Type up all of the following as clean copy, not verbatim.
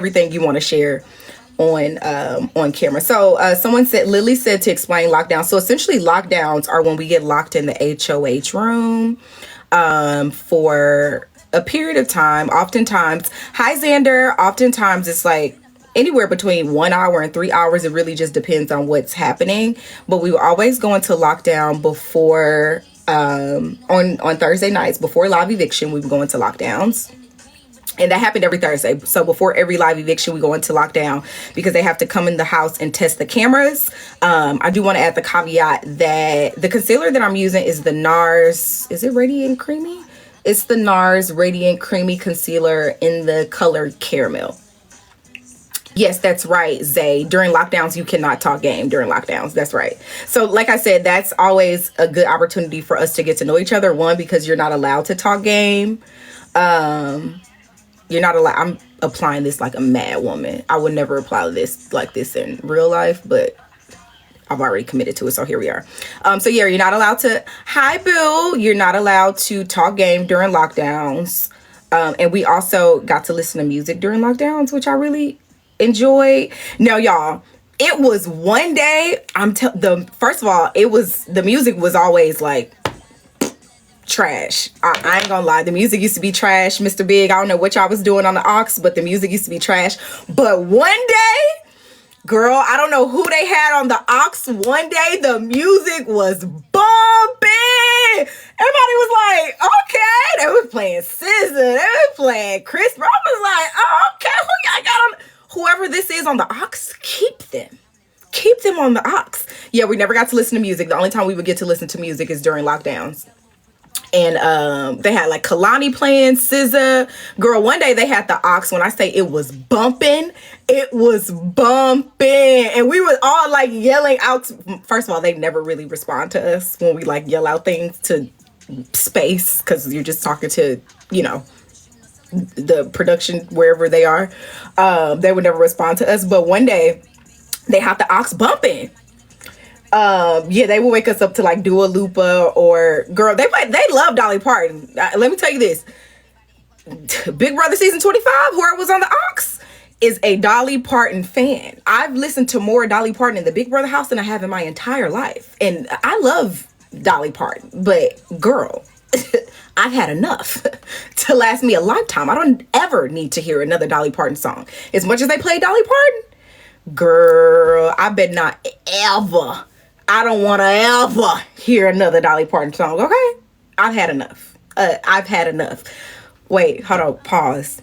everything you want to share on camera. So someone said, Lily said, to explain lockdown. So essentially lockdowns are when we get locked in the HOH room for a period of time. Oftentimes, hi Xander, oftentimes it's like anywhere between 1 hour and 3 hours. It really just depends on what's happening. But we will always go into lockdown before on Thursday nights before live eviction. We would go into lockdowns. And that happened every Thursday. So before every live eviction, we go into lockdown because they have to come in the house and test the cameras. I do want to add the caveat that the concealer that I'm using is the NARS. Is it Radiant Creamy? It's the NARS Radiant Creamy Concealer in the color Caramel. Yes, that's right, Zay. During lockdowns, you cannot talk game during lockdowns. That's right. So like I said, that's always a good opportunity for us to get to know each other. One, because you're not allowed to talk game. You're not allowed. I'm applying this like a mad woman. I would never apply this like this in real life, but I've already committed to it. So here we are. So yeah, you're not allowed to. Hi, Boo. You're not allowed to talk game during lockdowns. And we also got to listen to music during lockdowns, which I really enjoyed. Now, y'all, it was one day. First of all, the music was always like trash. I ain't gonna lie. The music used to be trash, Mr. Big. I don't know what y'all was doing on the aux, but the music used to be trash. But one day, girl, I don't know who they had on the aux. One day, the music was bumping. Everybody was like, okay. They was playing SZA. They was playing Chris. I was like, oh, okay. Who y'all got on? Whoever this is on the aux, keep them. Keep them on the aux. Yeah, we never got to listen to music. The only time we would get to listen to music is during lockdowns. And they had like Kalani playing, SZA. Girl, one day they had the aux. When I say it was bumping, it was bumping. And we were all like yelling out. First of all, they never really respond to us when we like yell out things to space, because you're just talking to, the production wherever they are. They would never respond to us. But one day they had the aux bumping. Yeah, they would wake us up to like Dua Lipa or girl. They love Dolly Parton. Let me tell you this: Big Brother season 25, whoever was on the aux, is a Dolly Parton fan. I've listened to more Dolly Parton in the Big Brother house than I have in my entire life, and I love Dolly Parton. But girl, I've had enough to last me a lifetime. I don't ever need to hear another Dolly Parton song. As much as they play Dolly Parton, girl, I bet not ever. I don't want to ever hear another Dolly Parton song, okay? I've had enough. I've had enough. Wait, hold on. Pause.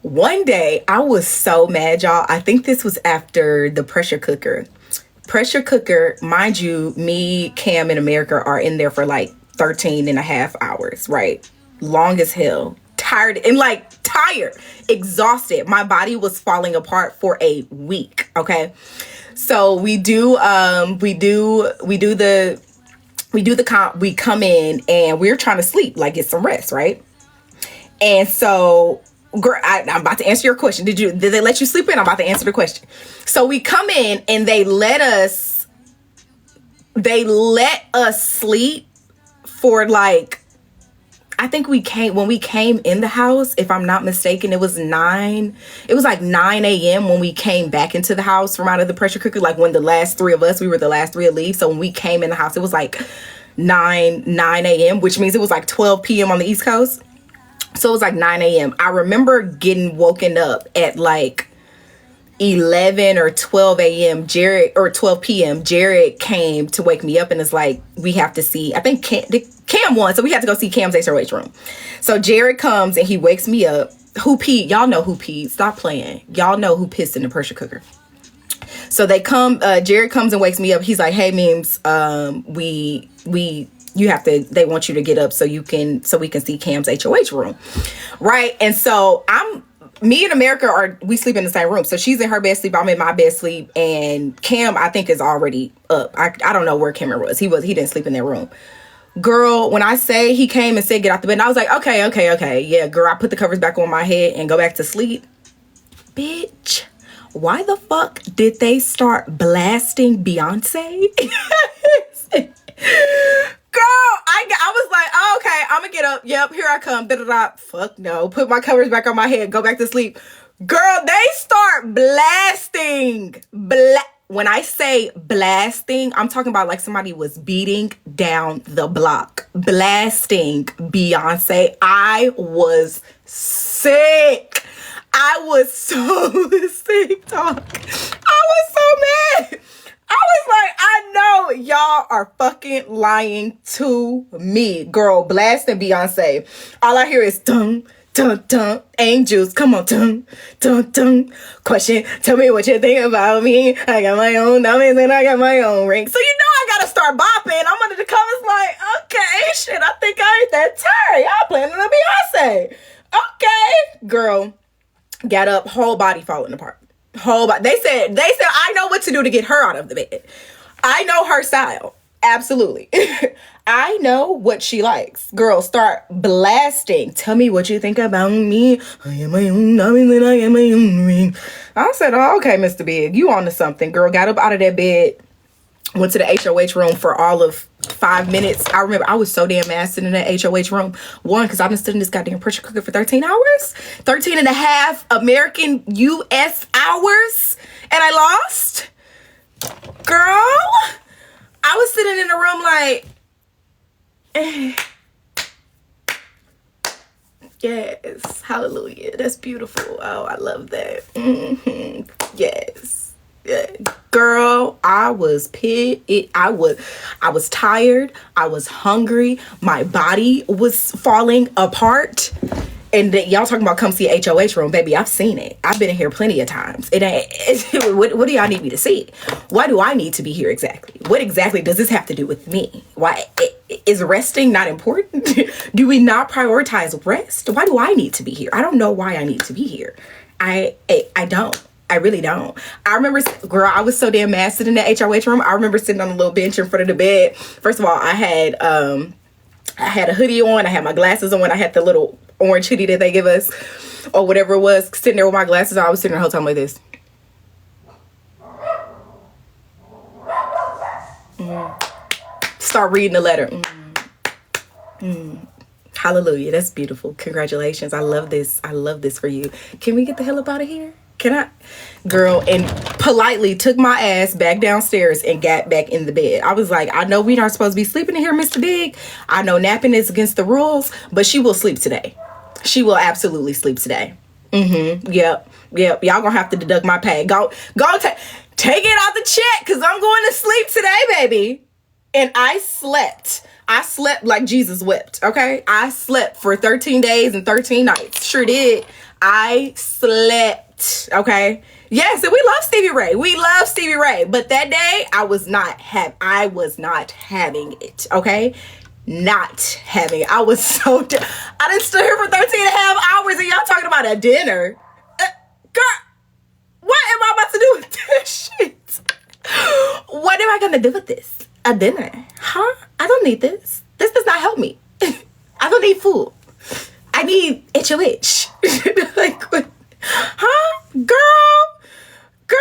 One day, I was so mad, y'all. I think this was after the pressure cooker. Pressure cooker, mind you, me, Cam, and America are in there for like 13 and a half hours, right? Long as hell. Tired, exhausted. My body was falling apart for a week, okay? So we come in and we're trying to sleep, like get some rest, right? And so, girl, I'm about to answer your question. Did they let you sleep in? I'm about to answer the question. So we come in and they let us sleep for like, I think when we came in the house, if I'm not mistaken, it was like 9 a.m. when we came back into the house from out of the pressure cooker. Like when we were the last three to leave. So when we came in the house, it was like 9 a.m., which means it was like 12 p.m. on the East Coast. So it was like 9 a.m. I remember getting woken up at like 11 or 12 a.m. 12 p.m. Jared came to wake me up and it's like, we have to see, I think Cam won, so we had to go see Cam's HOH room. So Jared comes and he wakes me up. Who peed? Y'all know who peed. Stop playing. Y'all know who pissed in the pressure cooker. So they come, Jared comes and wakes me up. He's like, hey, Memes, they want you to get up so we can see Cam's HOH room. Right. And so me and America we sleep in the same room. So she's in her bed sleep. I'm in my bed sleep. And Cam, I think, is already up. I don't know where Cameron was. He didn't sleep in that room. Girl, when I say he came and said, get out the bed, and I was like, okay. Yeah, girl, I put the covers back on my head and go back to sleep. Bitch, why the fuck did they start blasting Beyonce? Girl, I was like, oh, okay, I'm gonna get up. Yep, here I come. Da-da-da. Fuck no. Put my covers back on my head. Go back to sleep. Girl, they start blasting. When I say blasting, I'm talking about like somebody was beating down the block. Blasting Beyonce. I was sick. I was so sick, dog. I was so mad. I was like, I know y'all are fucking lying to me. Girl, blasting Beyonce. All I hear is dun, dun, dun. Angels, come on, dun, dun, dun. Question, tell me what you think about me. I got my own diamonds and I got my own ring. So you know I gotta start bopping. I'm under the comments like, okay, shit, I think I ain't that tired. Y'all playing on Beyonce. Okay. Girl, got up, whole body falling apart. Whole body. They said I know what to do to get her out of the bed. I know her style. Absolutely. I know what she likes. Girl, start blasting. Tell me what you think about me. I am my own diamond and I am my own ring. I said, oh, okay, Mr. Big, you on to something. Girl, got up out of that bed, went to the HOH room for all of 5 minutes. I remember I was so damn mad sitting in that HOH room. One, because I've been sitting in this goddamn pressure cooker for 13 hours. 13 and a half American US hours. And I lost. Girl, I was sitting in the room like, yes, hallelujah. That's beautiful. Oh, I love that. Yes. Yeah. Girl, I was pissed. I was tired. I was hungry. My body was falling apart. And y'all talking about come see a HOH room, baby. I've seen it. I've been in here plenty of times. It ain't. What do y'all need me to see? Why do I need to be here exactly? What exactly does this have to do with me? Why is resting not important? Do we not prioritize rest? Why do I need to be here? I don't know why I need to be here. I don't. I really don't. I remember, girl, I was so damn mad sitting in that HOH room. I remember sitting on a little bench in front of the bed. First of all, I had a hoodie on. I had my glasses on. I had the little orange hoodie that they give us or whatever it was. Sitting there with my glasses on. I was sitting the whole time like this. Start reading the letter. Hallelujah. That's beautiful. Congratulations. I love this. I love this for you. Can we get the hell up out of here? Can I? Girl, and politely took my ass back downstairs and got back in the bed. I was like, I know we aren't supposed to be sleeping in here, Mr. Big. I know napping is against the rules, but she will sleep today. She will absolutely sleep today. Yep. Y'all gonna have to deduct my pay. Go take it out the check, because I'm going to sleep today, baby. And I slept like Jesus wept, okay? I slept for 13 days and 13 nights. Sure did. I slept, okay? Yes, and we love Stevie Ray. We love Stevie Ray. But that day, I was not having it, okay? Not having it. I was so... I done stood here for 13 and a half hours and y'all talking about a dinner. Girl, what am I about to do with this shit? What am I going to do with this? A dinner? Huh? I don't need this. This does not help me. I don't need food. I need HOH. Like, what? Huh? Girl,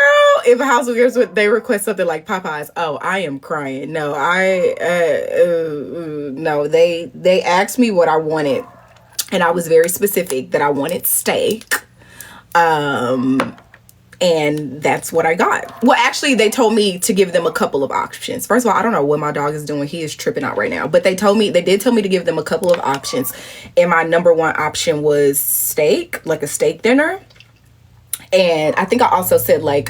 if a house would they request something like Popeyes, oh, I am crying. No, no, they asked me what I wanted, and I was very specific that I wanted steak. And that's what I got. Well, actually, they told me to give them a couple of options. First of all, I don't know what my dog is doing. He is tripping out right now. But they did tell me to give them a couple of options. And my number one option was steak, like a steak dinner. And I think I also said like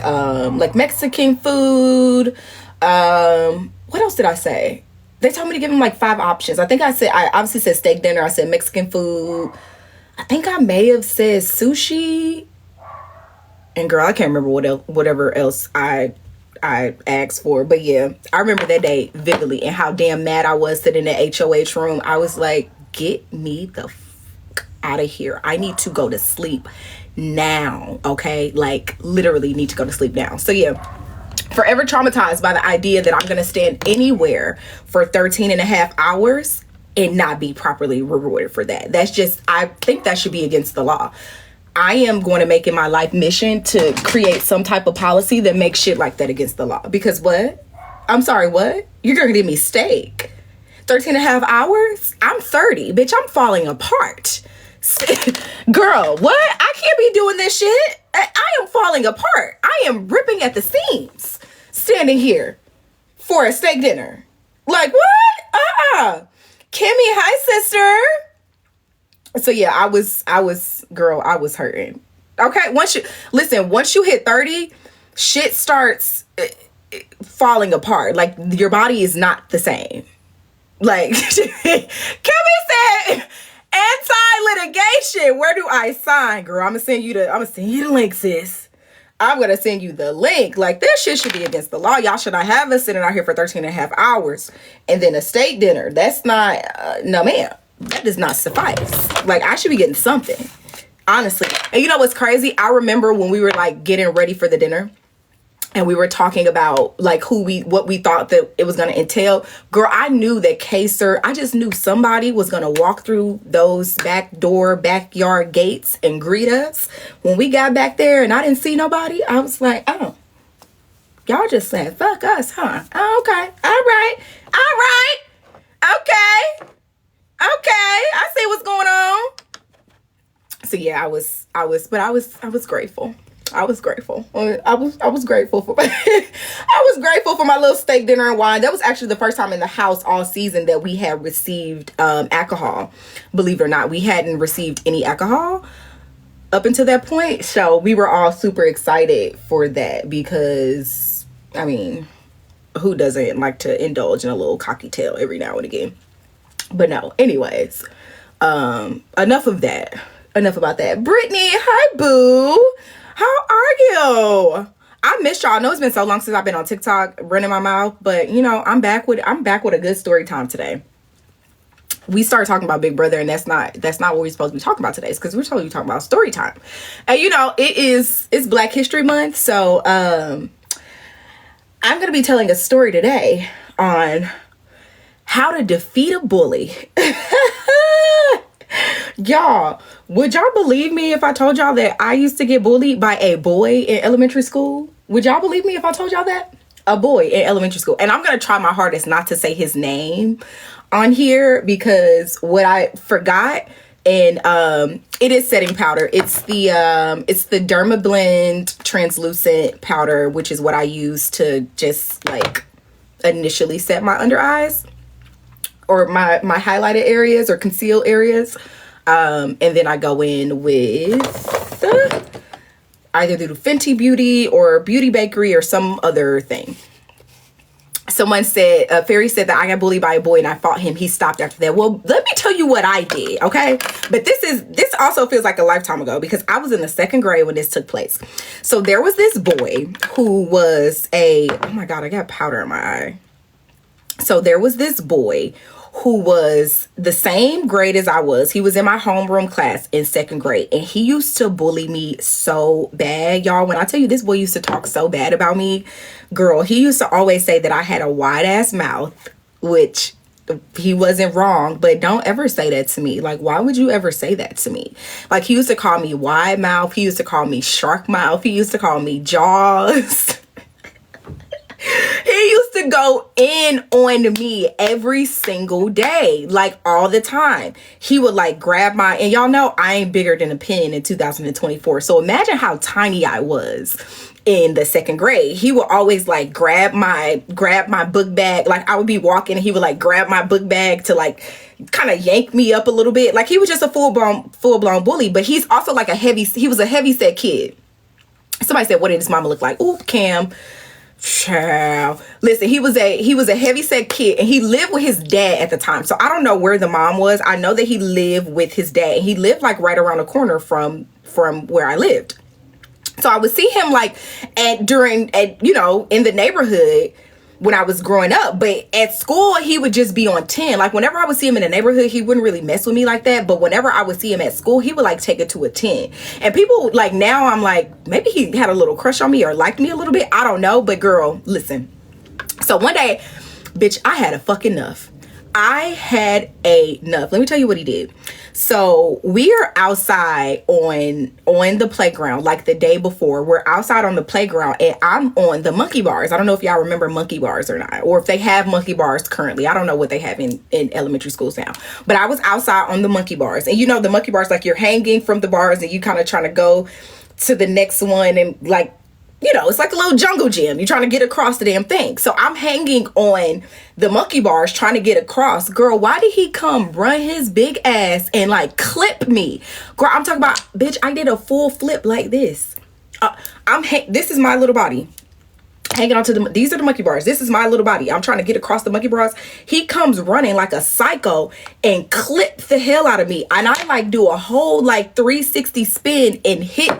Mexican food. What else did I say? They told me to give them like 5 options. I obviously said steak dinner. I said Mexican food. I think I may have said sushi. And girl, I can't remember whatever else I asked for. But yeah, I remember that day vividly and how damn mad I was sitting in the HOH room. I was like, get me the fuck out of here. I need to go to sleep now. Okay? Like, literally need to go to sleep now. So yeah, forever traumatized by the idea that I'm going to stand anywhere for 13 and a half hours and not be properly rewarded for that. That's just, I think that should be against the law. I am going to make it my life mission to create some type of policy that makes shit like that against the law. Because what? I'm sorry, what? You're going to give me steak. 13 and a half hours? I'm 30. Bitch, I'm falling apart. Girl, what? I can't be doing this shit. I am falling apart. I am ripping at the seams standing here for a steak dinner. Like, what? Kimmy, hi, sister. So yeah, I was hurting. Okay, once you hit 30, shit starts falling apart. Like, your body is not the same. Like, Kimmy said, anti-litigation. Where do I sign, girl? I'm gonna send you the link, sis. I'm gonna send you the link. Like, this shit should be against the law. Y'all should not have us sitting out here for 13 and a half hours and then a steak dinner. That's not, no ma'am. That does not suffice. Like, I should be getting something, honestly. And you know what's crazy? I remember when we were like getting ready for the dinner and we were talking about like what we thought that it was going to entail. Girl, I knew that I just knew somebody was going to walk through those backyard gates and greet us. When we got back there and I didn't see nobody, I was like, oh, y'all just said, fuck us, huh? Oh, okay. All right. Okay. I see what's going on. So yeah, I was grateful. I was grateful. I was grateful for I was grateful for my little steak dinner and wine. That was actually the first time in the house all season that we had received alcohol. Believe it or not, we hadn't received any alcohol up until that point. So we were all super excited for that because, I mean, who doesn't like to indulge in a little cocky tail every now and again? But no, anyways, enough about that. Brittany, hi boo. How are you? I missed y'all. I know it's been so long since I've been on TikTok running my mouth, but you know, I'm back with a good story time today. We started talking about Big Brother, and that's not what we're supposed to be talking about today, because we're supposed to be talking about story time. And you know, it's Black History Month, so I'm gonna be telling a story today on how to defeat a bully. Y'all, would y'all believe me if I told y'all that I used to get bullied by a boy in elementary school? Would y'all believe me if I told y'all that? A boy in elementary school. And I'm going to try my hardest not to say his name on here, because what I forgot, and it is setting powder. It's the Derma Blend translucent powder, which is what I use to just like initially set my under eyes or my highlighted areas or concealed areas. And then I go in with either through Fenty Beauty or Beauty Bakery or some other thing. Someone said, Fairy said that I got bullied by a boy and I fought him. He stopped after that. Well, let me tell you what I did, okay? But this also feels like a lifetime ago, because I was in the 2nd grade when this took place. So there was this boy who was oh my God, I got powder in my eye. So there was this boy who was the same grade as I was. He was in my homeroom class in 2nd grade, and he used to bully me so bad, y'all. When I tell you this boy used to talk so bad about me, girl, he used to always say that I had a wide ass mouth, which he wasn't wrong, but don't ever say that to me. Like, why would you ever say that to me? Like, he used to call me wide mouth. He used to call me shark mouth. He used to call me jaws. He used to go in on me every single day, like all the time. He would like grab and y'all know I ain't bigger than a pin in 2024. So imagine how tiny I was in the 2nd grade. He would always like grab my book bag. Like, I would be walking and he would like grab my book bag to like kind of yank me up a little bit. Like, he was just a full blown bully, but he's also like he was a heavy set kid. Somebody said, what did his mama look like? Ooh, Cam. Child. Listen, he was a heavyset kid, and he lived with his dad at the time. So I don't know where the mom was. I know that he lived with his dad, and he lived like right around the corner from where I lived. So I would see him like in the neighborhood when I was growing up, but at school he would just be on 10. Like, whenever I would see him in the neighborhood, he wouldn't really mess with me like that, but whenever I would see him at school, he would like take it to a 10. And people like, now I'm like, maybe he had a little crush on me or liked me a little bit, I don't know. But girl, listen, so one day, bitch, I had a fuck enough. I had enough. Let me tell you what he did. So we are outside on the playground, like the day before. We're outside on the playground and I'm on the monkey bars. I don't know if y'all remember monkey bars or not, or if they have monkey bars currently. I don't know what they have in elementary schools now. But I was outside on the monkey bars. And you know the monkey bars, like you're hanging from the bars and you kind of trying to go to the next one, and like, you know, it's like a little jungle gym. You're trying to get across the damn thing. So I'm hanging on the monkey bars trying to get across. Girl, why did he come run his big ass and like clip me? Girl, I'm talking about, bitch, I did a full flip like this. This is my little body. Hanging on to these are the monkey bars. This is my little body. I'm trying to get across the monkey bars. He comes running like a psycho and clips the hell out of me. And I like do a whole like 360 spin and hit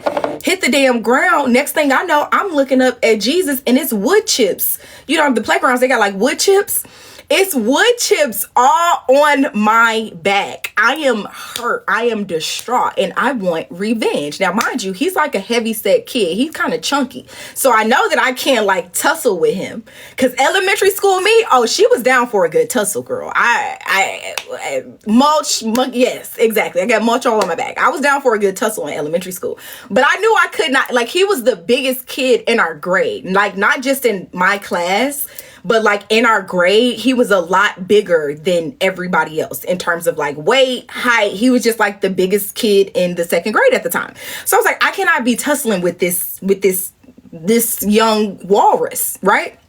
the damn ground. Next thing I know, I'm looking up at Jesus and it's wood chips. You know, the playgrounds, they got like wood chips. It's wood chips all on my back. I am hurt. I am distraught and I want revenge. Now, mind you, he's like a heavy set kid. He's kind of chunky. So I know that I can't like tussle with him, because elementary school me, oh, she was down for a good tussle, girl. I mulch, yes, exactly. I got mulch all on my back. I was down for a good tussle in elementary school, but I knew I could not, like, he was the biggest kid in our grade, like not just in my class, but like in our grade, he was a lot bigger than everybody else in terms of like weight, height. He was just like the biggest kid in the second grade at the time. So I was like, I cannot be tussling with this young walrus, right?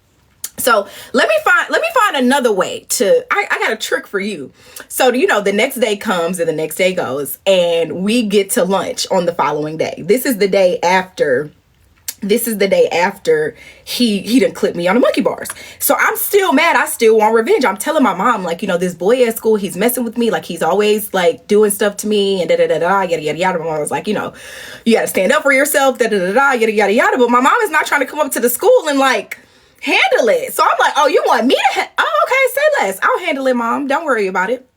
So let me find another way to, I got a trick for you. So, you know, the next day comes and the next day goes and we get to lunch on the following day. This is the day after he done clipped me on the monkey bars. So I'm still mad. I still want revenge. I'm telling my mom, like, you know, this boy at school, he's messing with me. Like, he's always like doing stuff to me and da-da-da-da, yada, yada, yada. My mom was like, you know, you got to stand up for yourself, da-da-da-da, yada, yada, yada. But my mom is not trying to come up to the school and like handle it. So I'm like, oh, you want me to? Oh, okay, say less. I'll handle it, Mom. Don't worry about it.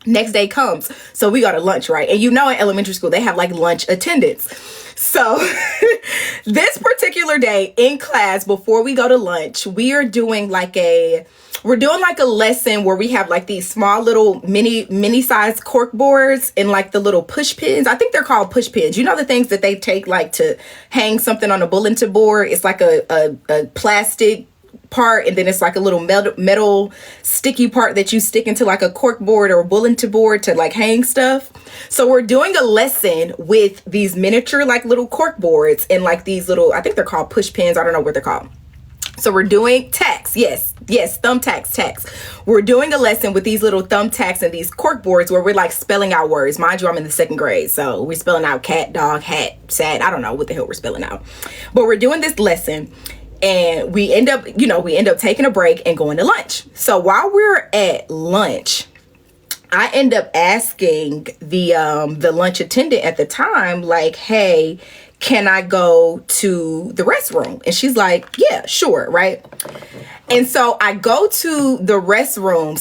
Next day comes. So we go to lunch, right? And you know, in elementary school, they have like lunch attendance. So this particular day in class, before we go to lunch, we're doing like a lesson where we have like these small little mini size cork boards and like the little push pins. I think they're called push pins. You know, the things that they take like to hang something on a bulletin board. It's like a plastic part, and then it's like a little metal sticky part that you stick into like a cork board or a bulletin board to like hang stuff. So we're doing a lesson with these miniature like little cork boards and like these little, I think they're called push pins. I don't know what they're called. So we're doing tacks. Yes, thumbtacks. We're doing a lesson with these little thumbtacks and these cork boards where we're like spelling out words. Mind you, I'm in the second grade, so we're spelling out cat, dog, hat, sad. I don't know what the hell we're spelling out, but we're doing this lesson. And we end up taking a break and going to lunch. So while we're at lunch, I end up asking the lunch attendant at the time, like, hey, can I go to the restroom? And she's like, yeah, sure, right? And so I go to the restroom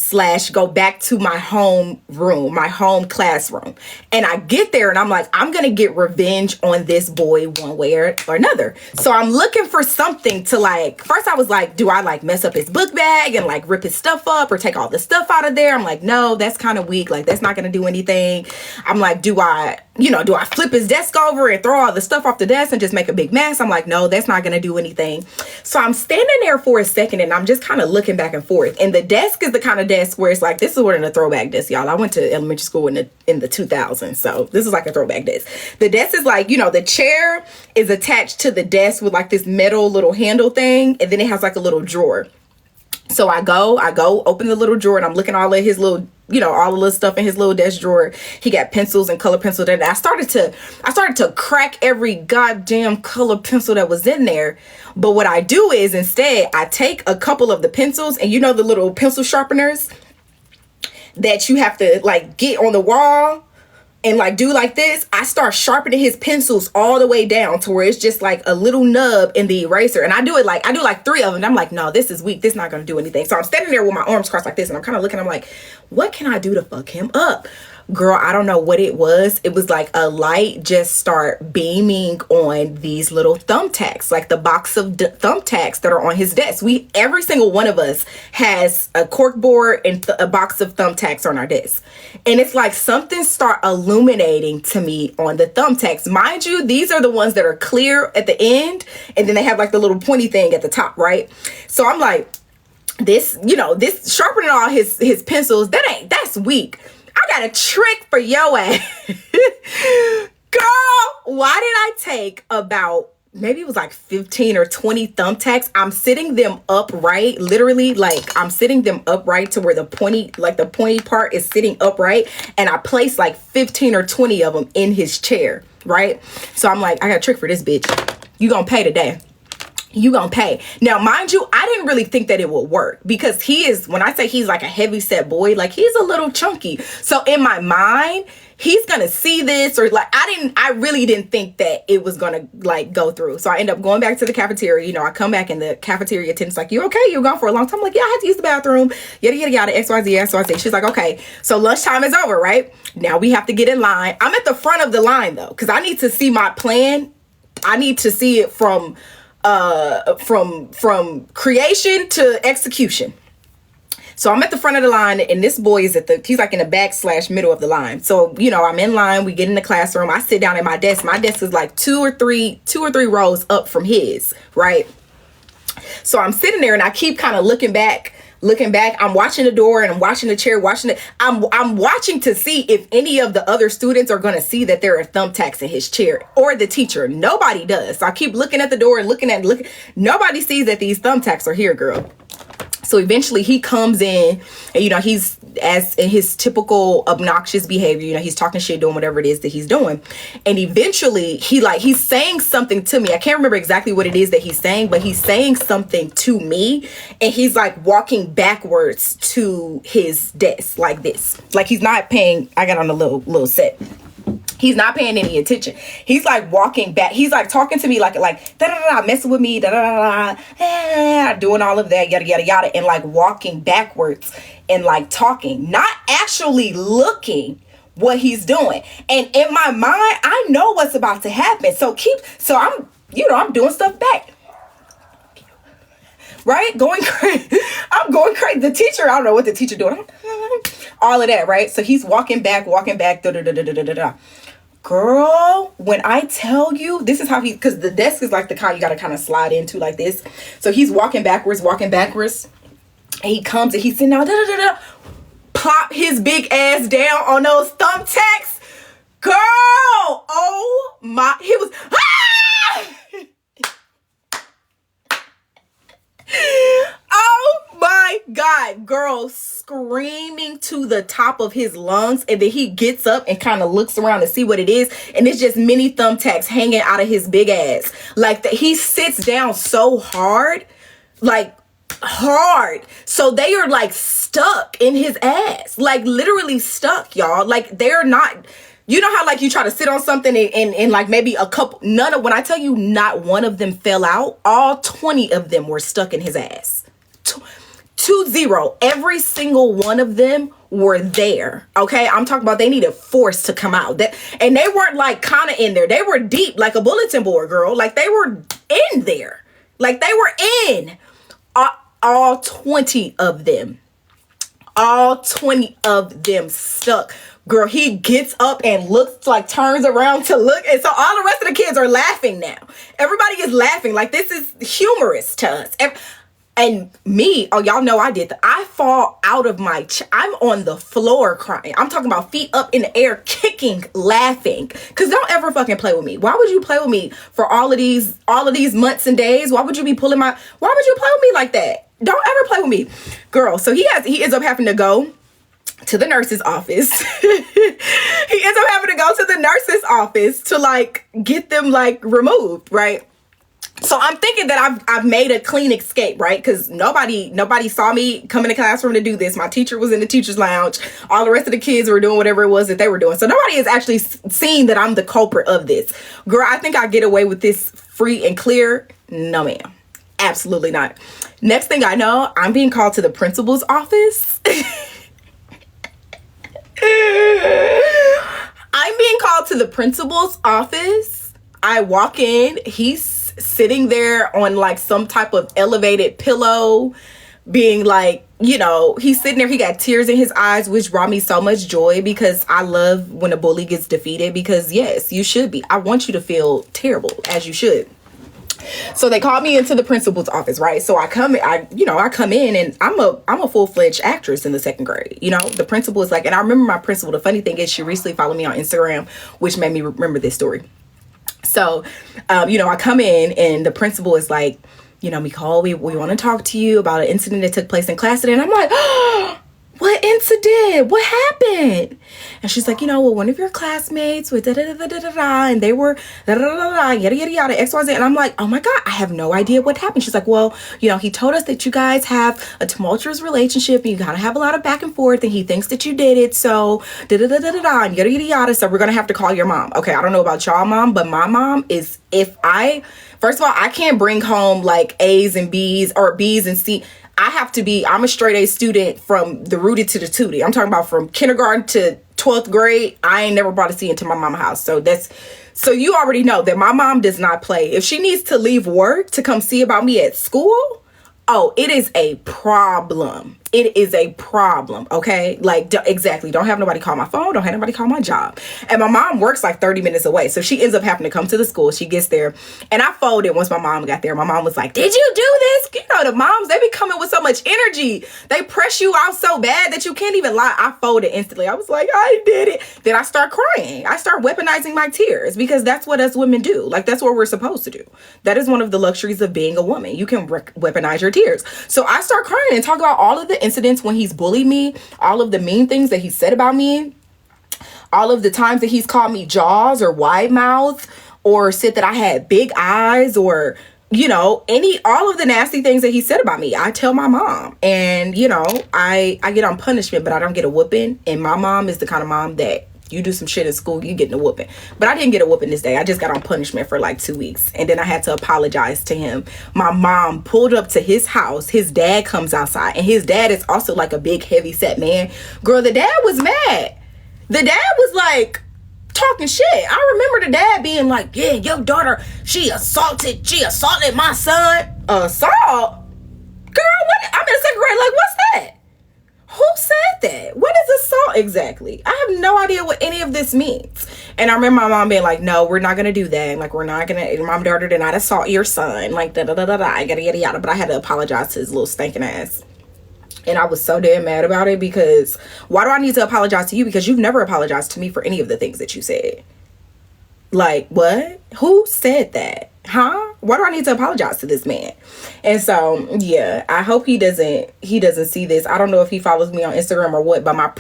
/ go back to my home room, my home classroom. And I get there and I'm like, I'm going to get revenge on this boy one way or another. So I'm looking for something to like, first I was like, do I like mess up his book bag and like rip his stuff up or take all the stuff out of there? I'm like, no, that's kind of weak. Like, that's not going to do anything. I'm like, do I flip his desk over and throw all the stuff off the desk and just make a big mess? I'm like, no, that's not going to do anything. So I'm standing there for a second and I'm just kind of looking back and forth. And the desk is the kind of desk where it's like, this is one of the throwback desks, y'all. I went to elementary school in the 2000s. So this is like a throwback desk. The desk is like, the chair is attached to the desk with like this metal little handle thing. And then it has like a little drawer. So I go open the little drawer and I'm looking all of his little, all the little stuff in his little desk drawer. He got pencils and color pencils. And I started to crack every goddamn color pencil that was in there. But what I do is instead I take a couple of the pencils and the little pencil sharpeners that you have to like get on the wall and like do like this. I start sharpening his pencils all the way down to where it's just like a little nub in the eraser. And I do like 3 of them. And I'm like, no, this is weak. This is not going to do anything. So I'm standing there with my arms crossed like this. And I'm kind of looking, I'm like, what can I do to fuck him up? girl, I don't know what it was. It was like a light just start beaming on these little thumbtacks, like the box of thumbtacks that are on his desk. Every single one of us has a cork board and a box of thumbtacks on our desk. And it's like something start illuminating to me on the thumbtacks. Mind you, these are the ones that are clear at the end, and then they have like the little pointy thing at the top, right? So I'm like, this sharpening all his pencils, that's weak. I got a trick for your ass. Girl, why did I take about, maybe it was like 15 or 20 thumbtacks? I'm sitting them upright, literally, like I'm sitting them upright to where the pointy part is sitting upright. And I placed like 15 or 20 of them in his chair, right? So I'm like, I got a trick for this bitch. You gonna pay today. You gonna pay. Now, mind you, I didn't really think that it would work because when I say he's like a heavy set boy, like he's a little chunky. So in my mind, he's gonna see this, or like, I really didn't think that it was gonna like go through. So I end up going back to the cafeteria. I come back and the cafeteria attendant's like, you okay? You're gone for a long time. I'm like, yeah, I had to use the bathroom. Yada, yada, yada, XYZ. She's like, okay, so lunchtime is over, right? Now we have to get in line. I'm at the front of the line though, because I need to see my plan. I need to see it from creation to execution. So I'm at the front of the line, and this boy is he's like in the back/middle of the line. So, I'm in line, we get in the classroom, I sit down at my desk. My desk is like two or three rows up from his, right? So I'm sitting there and I keep kind of looking back. I'm watching the door and I'm watching the chair, I'm watching to see if any of the other students are going to see that there are thumbtacks in his chair, or the teacher. Nobody does. So I keep looking at the door and looking. Nobody sees that these thumbtacks are here, girl. So eventually he comes in and, he's as in his typical obnoxious behavior, he's talking shit, doing whatever it is that he's doing. And eventually he's saying something to me. I can't remember exactly what it is that he's saying, but he's saying something to me. And he's like walking backwards to his desk like this. Like he's not paying. I got on a little set. He's not paying any attention. He's like walking back. He's like talking to me like da da da, messing with me, da da da, doing all of that, yada yada yada, and like walking backwards and like talking, not actually looking what he's doing. And in my mind, I know what's about to happen. So I'm doing stuff back. Right? Going crazy. I'm going crazy. The teacher, I don't know what the teacher doing. All of that, right? So he's walking back, da da da da da da da. Girl, when I tell you, this is how because the desk is like the kind you got to kind of slide into like this. So he's walking backwards. And he comes and he's sitting down, plop his big ass down on those thumbtacks. Girl, oh my, he was, oh my God, girl, screaming to the top of his lungs. And then he gets up and kind of looks around to see what it is. And it's just mini thumbtacks hanging out of his big ass. Like he sits down so hard, like hard. So they are like stuck in his ass, like literally stuck, y'all. Like they're not, how like you try to sit on something and like maybe when I tell you not one of them fell out, all 20 of them were stuck in his ass. 2-0. Every single one of them were there. Okay. I'm talking about they needed force to come out. And they weren't like kind of in there. They were deep like a bulletin board, girl. Like they were in there. Like they were in. All 20 of them. All 20 of them stuck. Girl, he gets up and looks, like turns around to look. And so all the rest of the kids are laughing now. Everybody is laughing. Like this is humorous to us. And me, oh, y'all know I did that. I fall out of I'm on the floor crying. I'm talking about feet up in the air, kicking, laughing. Cause don't ever fucking play with me. Why would you play with me for all of these months and days? Why would you be why would you play with me like that? Don't ever play with me. Girl, so he ends up having to go to the nurse's office. He ends up having to go to the nurse's office to like get them like removed, right? So I'm thinking that I've made a clean escape, right? Because nobody saw me come in the classroom to do this. My teacher was in the teacher's lounge. All the rest of the kids were doing whatever it was that they were doing. So nobody has actually seen that I'm the culprit of this. Girl, I think I get away with this free and clear. No, ma'am. Absolutely not. Next thing I know, I'm being called to the principal's office. I'm being called to the principal's office. I walk in. He's sitting there on like some type of elevated pillow, being like, you know, he's sitting there. He got tears in his eyes, which brought me so much joy because I love when a bully gets defeated, because yes, you should be. I want you to feel terrible, as you should. So they called me into the principal's office, right? So I come in and I'm a full-fledged actress in the second grade. You know, the principal is like, and I remember my principal, the funny thing is she recently followed me on Instagram, which made me remember this story. So, I come in and the principal is like, Nicole, we want to talk to you about an incident that took place in class today. And I'm like, oh, what incident? What happened? And she's like, well, one of your classmates with da-da-da-da-da-da, and they were da-da-da-da-da, yada, yada, yada, XYZ. And I'm like, oh my God, I have no idea what happened. She's like, well, he told us that you guys have a tumultuous relationship and you gotta have a lot of back and forth and he thinks that you did it. So da-da-da-da-da-da, and yada, yada, yada. So we're gonna have to call your mom. Okay, I don't know about y'all mom, but my mom is, first of all, I can't bring home like A's and B's or B's and C. I'm a straight A student from the rooty to the tootie. I'm talking about from kindergarten to 12th grade. I ain't never brought a C into my mama's house. So you already know that my mom does not play. If she needs to leave work to come see about me at school, oh, it is a problem. It is a problem, okay? Like, exactly. Don't have nobody call my phone. Don't have nobody call my job. And my mom works like 30 minutes away. So she ends up having to come to the school. She gets there. And I folded once my mom got there. My mom was like, did you do this? The moms, they be coming with so much energy. They press you out so bad that you can't even lie. I folded instantly. I was like, I did it. Then I start crying. I start weaponizing my tears because that's what us women do. Like, that's what we're supposed to do. That is one of the luxuries of being a woman. You can weaponize your tears. So I start crying and talk about all of the incidents when he's bullied me, all of the mean things that he said about me, all of the times that he's called me Jaws or wide mouth, or said that I had big eyes, or all of the nasty things that he said about me. I tell my mom, and I get on punishment, but I don't get a whooping. And my mom is the kind of mom that you do some shit in school, you getting a whooping. But I didn't get a whooping this day. I just got on punishment for like 2 weeks. And then I had to apologize to him. My mom pulled up to his house. His dad comes outside. And his dad is also like a big, heavy set man. Girl, the dad was mad. The dad was like talking shit. I remember the dad being like, yeah, your daughter, she assaulted my son. Assault? Girl, what? I'm in second grade. Like, what's that? Who said that? What is assault exactly? I have no idea what any of this means. And I remember my mom being like, no, we're not going to do that. Like, we're not going to, mom and daughter did not assault your son. Like, da-da-da-da-da, yada, yada, yada. But I had to apologize to his little stinking ass. And I was so damn mad about it because why do I need to apologize to you? Because you've never apologized to me for any of the things that you said. Like, what? Who said that? Huh? Why do I need to apologize to this man? And so, yeah, I hope he doesn't see this. I don't know if he follows me on Instagram or what, but my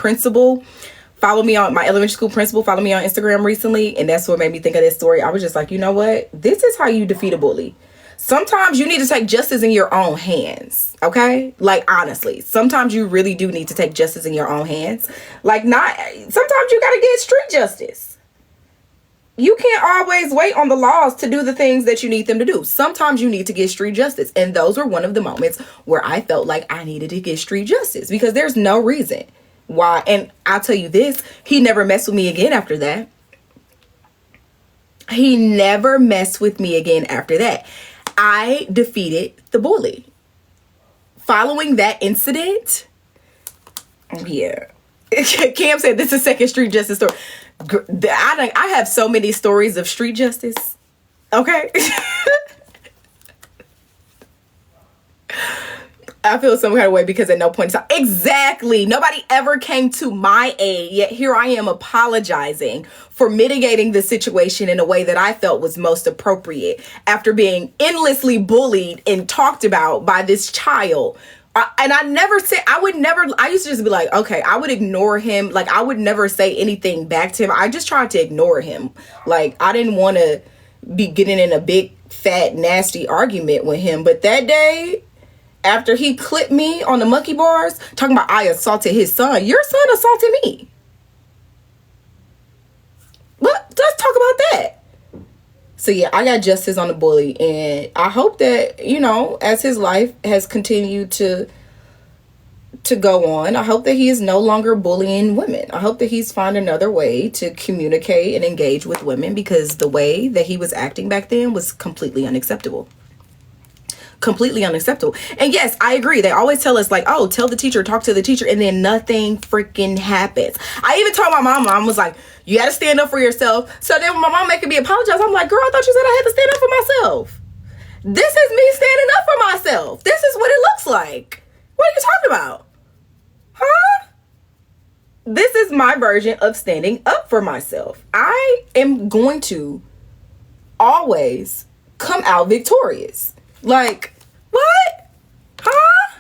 elementary school principal followed me on Instagram recently. And that's what made me think of this story. I was just like, you know what? This is how you defeat a bully. Sometimes you need to take justice in your own hands. Okay? Like, honestly, sometimes you really do need to take justice in your own hands. Like, sometimes you got to get street justice. You can't always wait on the laws to do the things that you need them to do. Sometimes you need to get street justice. And those were one of the moments where I felt like I needed to get street justice because there's no reason why. And I'll tell you this, he never messed with me again after that. He never messed with me again after that. I defeated the bully. Following that incident, yeah. Cam said this is second street justice story. I have so many stories of street justice. Okay. I feel some kind of way because at no point in time, exactly, nobody ever came to my aid, yet here I am apologizing for mitigating the situation in a way that I felt was most appropriate after being endlessly bullied and talked about by this child. And I used to just be like, okay, I would ignore him. Like, I would never say anything back to him. I just tried to ignore him. Like, I didn't want to be getting in a big, fat, nasty argument with him. But that day, after he clipped me on the monkey bars, talking about I assaulted his son, your son assaulted me. Let's talk about that. So yeah, I got justice on the bully, and I hope that, as his life has continued to to go on. I hope that he is no longer bullying women. I hope that he's found another way to communicate and engage with women, because the way that he was acting back then was completely unacceptable. Completely unacceptable. And yes, I agree. They always tell us like, oh, tell the teacher, talk to the teacher, and then nothing freaking happens. I even told my mom was like, you got to stand up for yourself. So then when my mom making me apologize, I'm like, girl, I thought you said I had to stand up for myself. This is me standing up for myself. This is what it looks like. What are you talking about? Huh? This is my version of standing up for myself. I am going to always come out victorious. Like, what? Huh?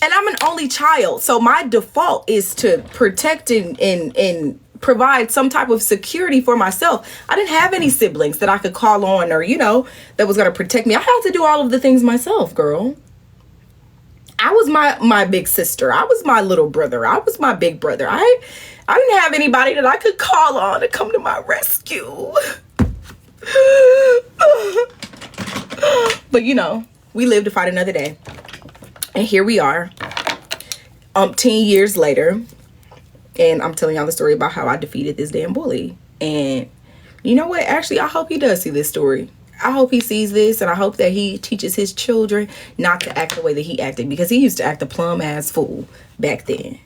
And I'm an only child, so my default is to protect and provide some type of security for myself. I didn't have any siblings that I could call on, or, that was going to protect me. I had to do all of the things myself, girl. I was my big sister. I was my little brother. I was my big brother. I didn't have anybody that I could call on to come to my rescue. But we live to fight another day. And here we are, 10 years later. And I'm telling y'all the story about how I defeated this damn bully. And you know what? Actually, I hope he does see this story. I hope he sees this, and I hope that he teaches his children not to act the way that he acted, because he used to act a plum ass fool back then.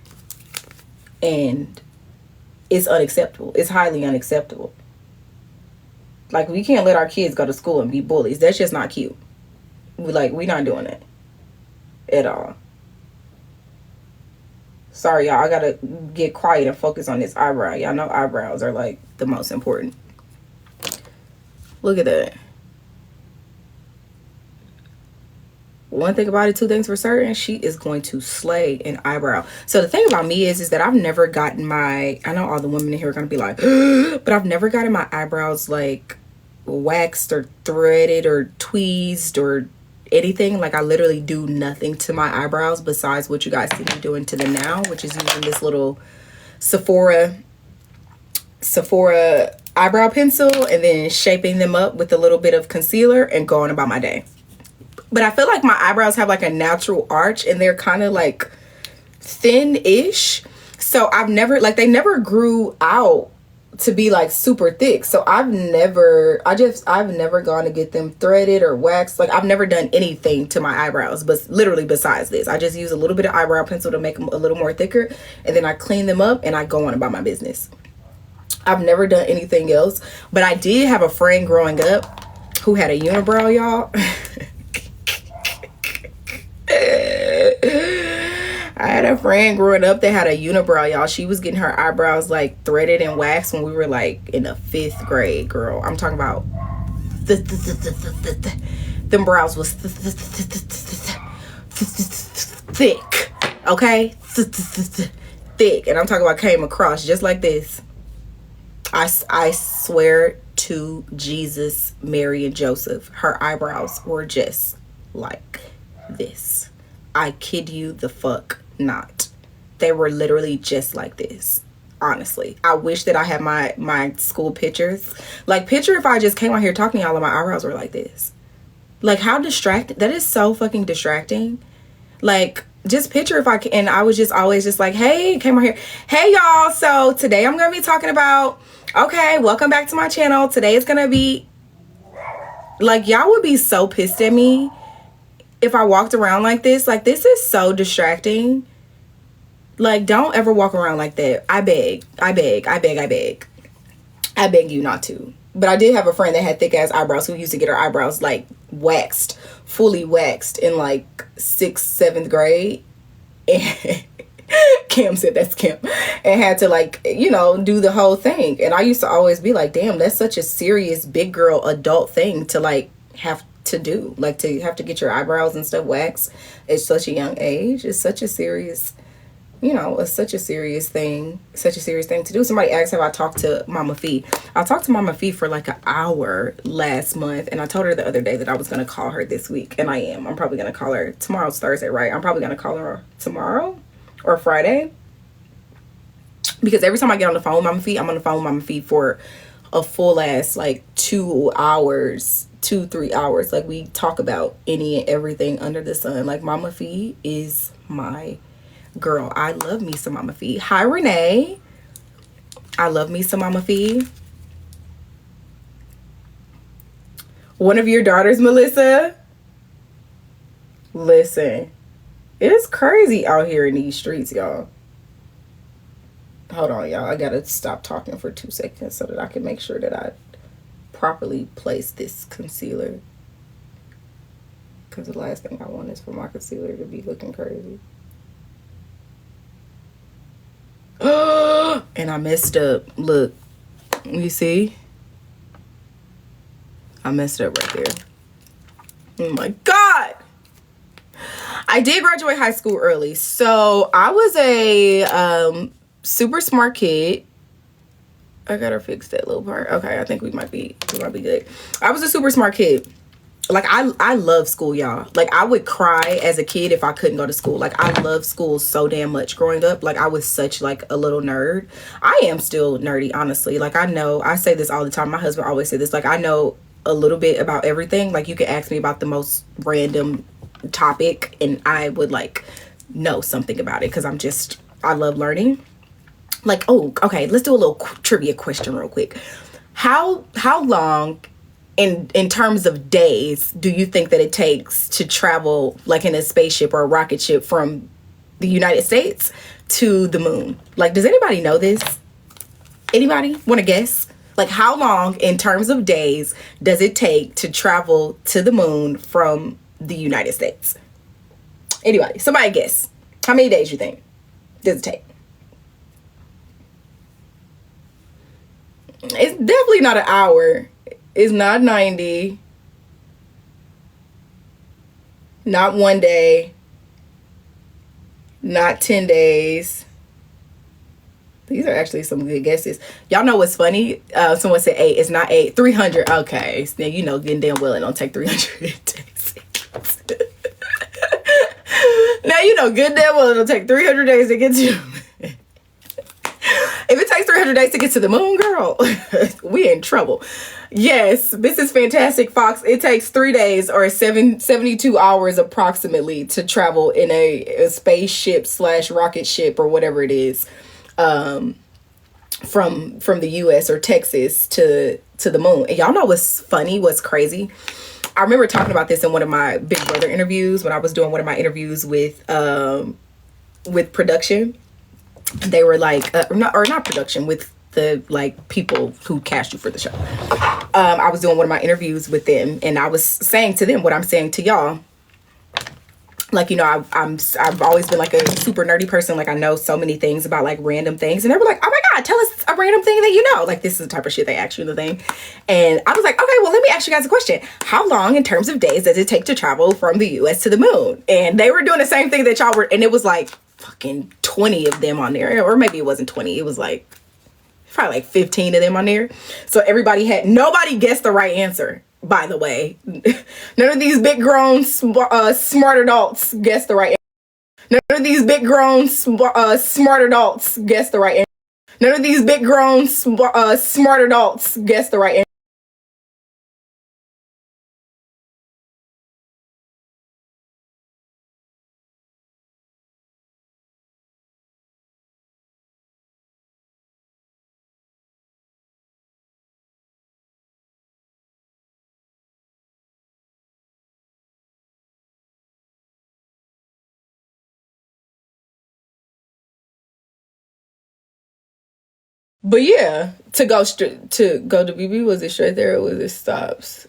And it's unacceptable. It's highly unacceptable. Like, we can't let our kids go to school and be bullies. That's just not cute. We're not doing it at all. Sorry, y'all. I gotta get quiet and focus on this eyebrow. Y'all know eyebrows are like the most important. Look at that. One thing about it, two things for certain, she is going to slay an eyebrow. So the thing about me is that I've never gotten I know all the women in here are going to be like, but I've never gotten my eyebrows like waxed or threaded or tweezed or anything. Like, I literally do nothing to my eyebrows besides what you guys see me doing to them now, which is using this little Sephora eyebrow pencil and then shaping them up with a little bit of concealer and going about my day. But I feel like my eyebrows have like a natural arch, and they're kind of like thin-ish. So I've never, they never grew out to be like super thick. So I've never gone to get them threaded or waxed. Like, I've never done anything to my eyebrows, but literally besides this. I just use a little bit of eyebrow pencil to make them a little more thicker, and then I clean them up and I go on about my business. I've never done anything else. But I did have a friend growing up who had a unibrow, y'all. I had a friend growing up that had a unibrow, y'all. She was getting her eyebrows like threaded and waxed when we were like in the 5th grade, girl. I'm talking about them brows was thick, okay? Thick. And I'm talking about came across just like this. I swear to Jesus, Mary, and Joseph, her eyebrows were just like this. I kid you the fuck not. They were literally just like this. Honestly, I wish that I had my school pictures. Like, picture if I just came out here talking to y'all and my eyebrows were like this. Like, how distracting. That is so fucking distracting. Like, just picture if I can. And I was just always just like, hey, came out here. Hey, y'all. So today I'm going to be talking about, okay, welcome back to my channel. Today is going to be, like, y'all would be so pissed at me if I walked around like this. Like, this is so distracting. Like, don't ever walk around like that. I beg you not to. But I did have a friend that had thick ass eyebrows who used to get her eyebrows like waxed, fully waxed in like 6th, 7th grade. And Kim said that's Kim. And had to like, do the whole thing. And I used to always be like, damn, that's such a serious big girl adult thing to like have to do. Like, to have to get your eyebrows and stuff waxed at such a young age. It's such a serious, it's such a serious thing to do. Somebody asked, have I talked to Mama Fee? I talked to Mama Fee for like an hour last month, and I told her the other day that I was going to call her this week, and I am. I'm probably going to call her. Tomorrow's Thursday, right? I'm probably going to call her tomorrow or Friday, because every time I get on the phone with Mama Fee, I'm on the phone with Mama Fee for a full ass like 2 hours, 2-3 hours. Like we talk about any and everything under the sun. Like Mama Fee is my girl. I love me some Mama Fee. Hi Renee. I love me some Mama Fee. One of your daughters, Melissa? Listen, it's crazy out here in these streets, y'all. Hold on, y'all. I gotta stop talking for 2 seconds so that I can make sure that I properly place this concealer. Because the last thing I want is for my concealer to be looking crazy. And I messed up. Look, you see? I messed up right there. Oh my God. I did graduate high school early. So I was a super smart kid. I gotta fix that little part. Okay, I think we might be good. I was a super smart kid. Like I love school, y'all. Like I would cry as a kid if I couldn't go to school. Like I loved school so damn much growing up. Like I was such like a little nerd. I am still nerdy, honestly. Like I say this all the time. My husband always said this. Like I know a little bit about everything. Like you could ask me about the most random topic and I would like know something about it because I love learning. Like, oh, okay, let's do a little trivia question real quick. How long in terms of days do you think that it takes to travel like in a spaceship or a rocket ship from the United States to the moon? Like, does anybody know this? Anybody want to guess? Like, how long in terms of days does it take to travel to the moon from the United States? Anybody? Somebody guess. How many days you think does it take? It's definitely not an hour. It's not 90. Not 1 day. Not 10 days. These are actually some good guesses. Y'all know what's funny? Someone said 8. It's not 8. 300. Okay. Now you know getting damn well it don't take 300 days. Now you know good damn well it'll take 300 days to get to. If it takes 300 days to get to the moon, girl, we in trouble. Yes, this is fantastic, Fox. It takes 3 days or 72 hours approximately to travel in a spaceship / rocket ship or whatever it is, from the U.S. or Texas to the moon. And y'all know what's funny, what's crazy? I remember talking about this in one of my Big Brother interviews when I was doing one of my interviews with production. They were like, not production, with the like people who cast you for the show. I was doing one of my interviews with them, and I was saying to them what I'm saying to y'all. Like, you know, I've always been like a super nerdy person. Like I know so many things about like random things, and they were like, oh my God, tell us a random thing that you know. Like this is the type of shit they ask you in the thing. And I was like, okay, well, let me ask you guys a question. How long in terms of days does it take to travel from the US to the moon? And they were doing the same thing that y'all were, and it was like fucking 20 of them on there, or maybe it wasn't 20, it was like probably like 15 of them on there. So nobody guessed the right answer, by the way. None of these big grown smart adults guessed the right answer. None of these big grown smart adults guessed the right answer. None of these big grown smart adults guessed the right answer. But yeah, to go to BB, was it straight there or was it stops?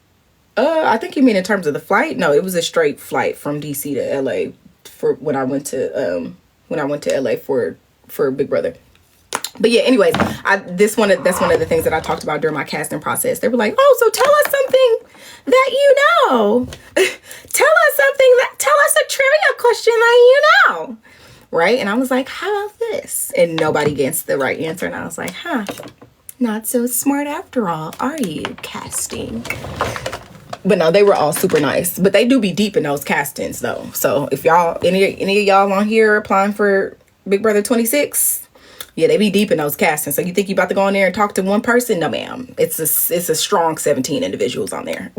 I think you mean in terms of the flight. No, it was a straight flight from DC to LA for when I went to LA for Big Brother. But yeah, anyways, that's one of the things that I talked about during my casting process. They were like, "Oh, so tell us something that you know. Tell us a trivia question that you know." Right? And I was like, how about this? And nobody gets the right answer. And I was like, huh, not so smart after all, are you, casting? But no, they were all super nice. But they do be deep in those castings, though. So if y'all, any of y'all on here applying for Big Brother 26, Yeah, they be deep in those castings. So you think you about to go in there and talk to one person? No, ma'am. It's a strong 17 individuals on there.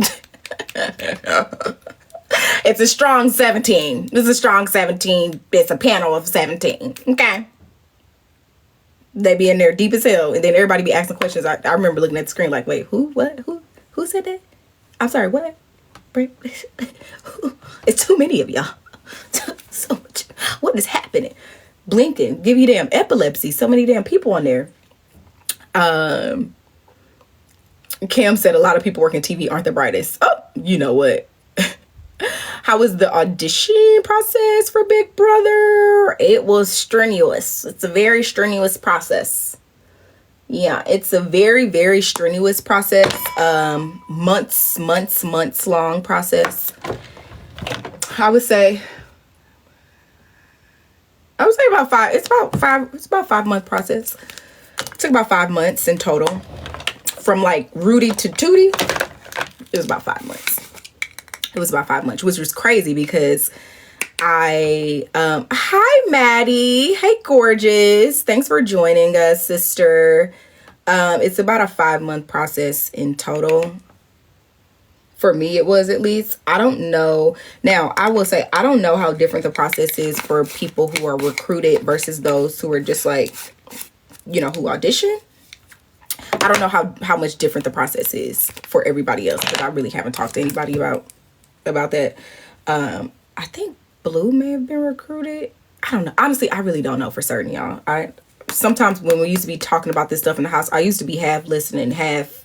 It's a strong 17. It's a strong 17. It's a panel of 17. Okay. They be in there deep as hell. And then everybody be asking questions. I remember looking at the screen like, wait, who? What? Who said that? I'm sorry, what? It's too many of y'all. So much. What is happening? Blinking. Give you damn epilepsy. So many damn people on there. Cam said a lot of people working TV aren't the brightest. Oh, you know what? How was the audition process for Big Brother? It was strenuous. It's a very strenuous process. Yeah, it's a very, very strenuous process. Months long process. I would say about five. It's about 5 month process. It took about 5 months in total. From like Rudy to Tootie, it was about 5 months. It was about 5 months, which was crazy because hi Maddie. Hey gorgeous. Thanks for joining us, sister. It's about a 5 month process in total. For me, it was, at least. I don't know. Now, I will say, I don't know how different the process is for people who are recruited versus those who are just like, who audition. I don't know how much different the process is for everybody else, because I really haven't talked to anybody about that. I think Blue may have been recruited. I don't know. Honestly, I really don't know for certain, y'all. Sometimes when we used to be talking about this stuff in the house, I used to be half listening, half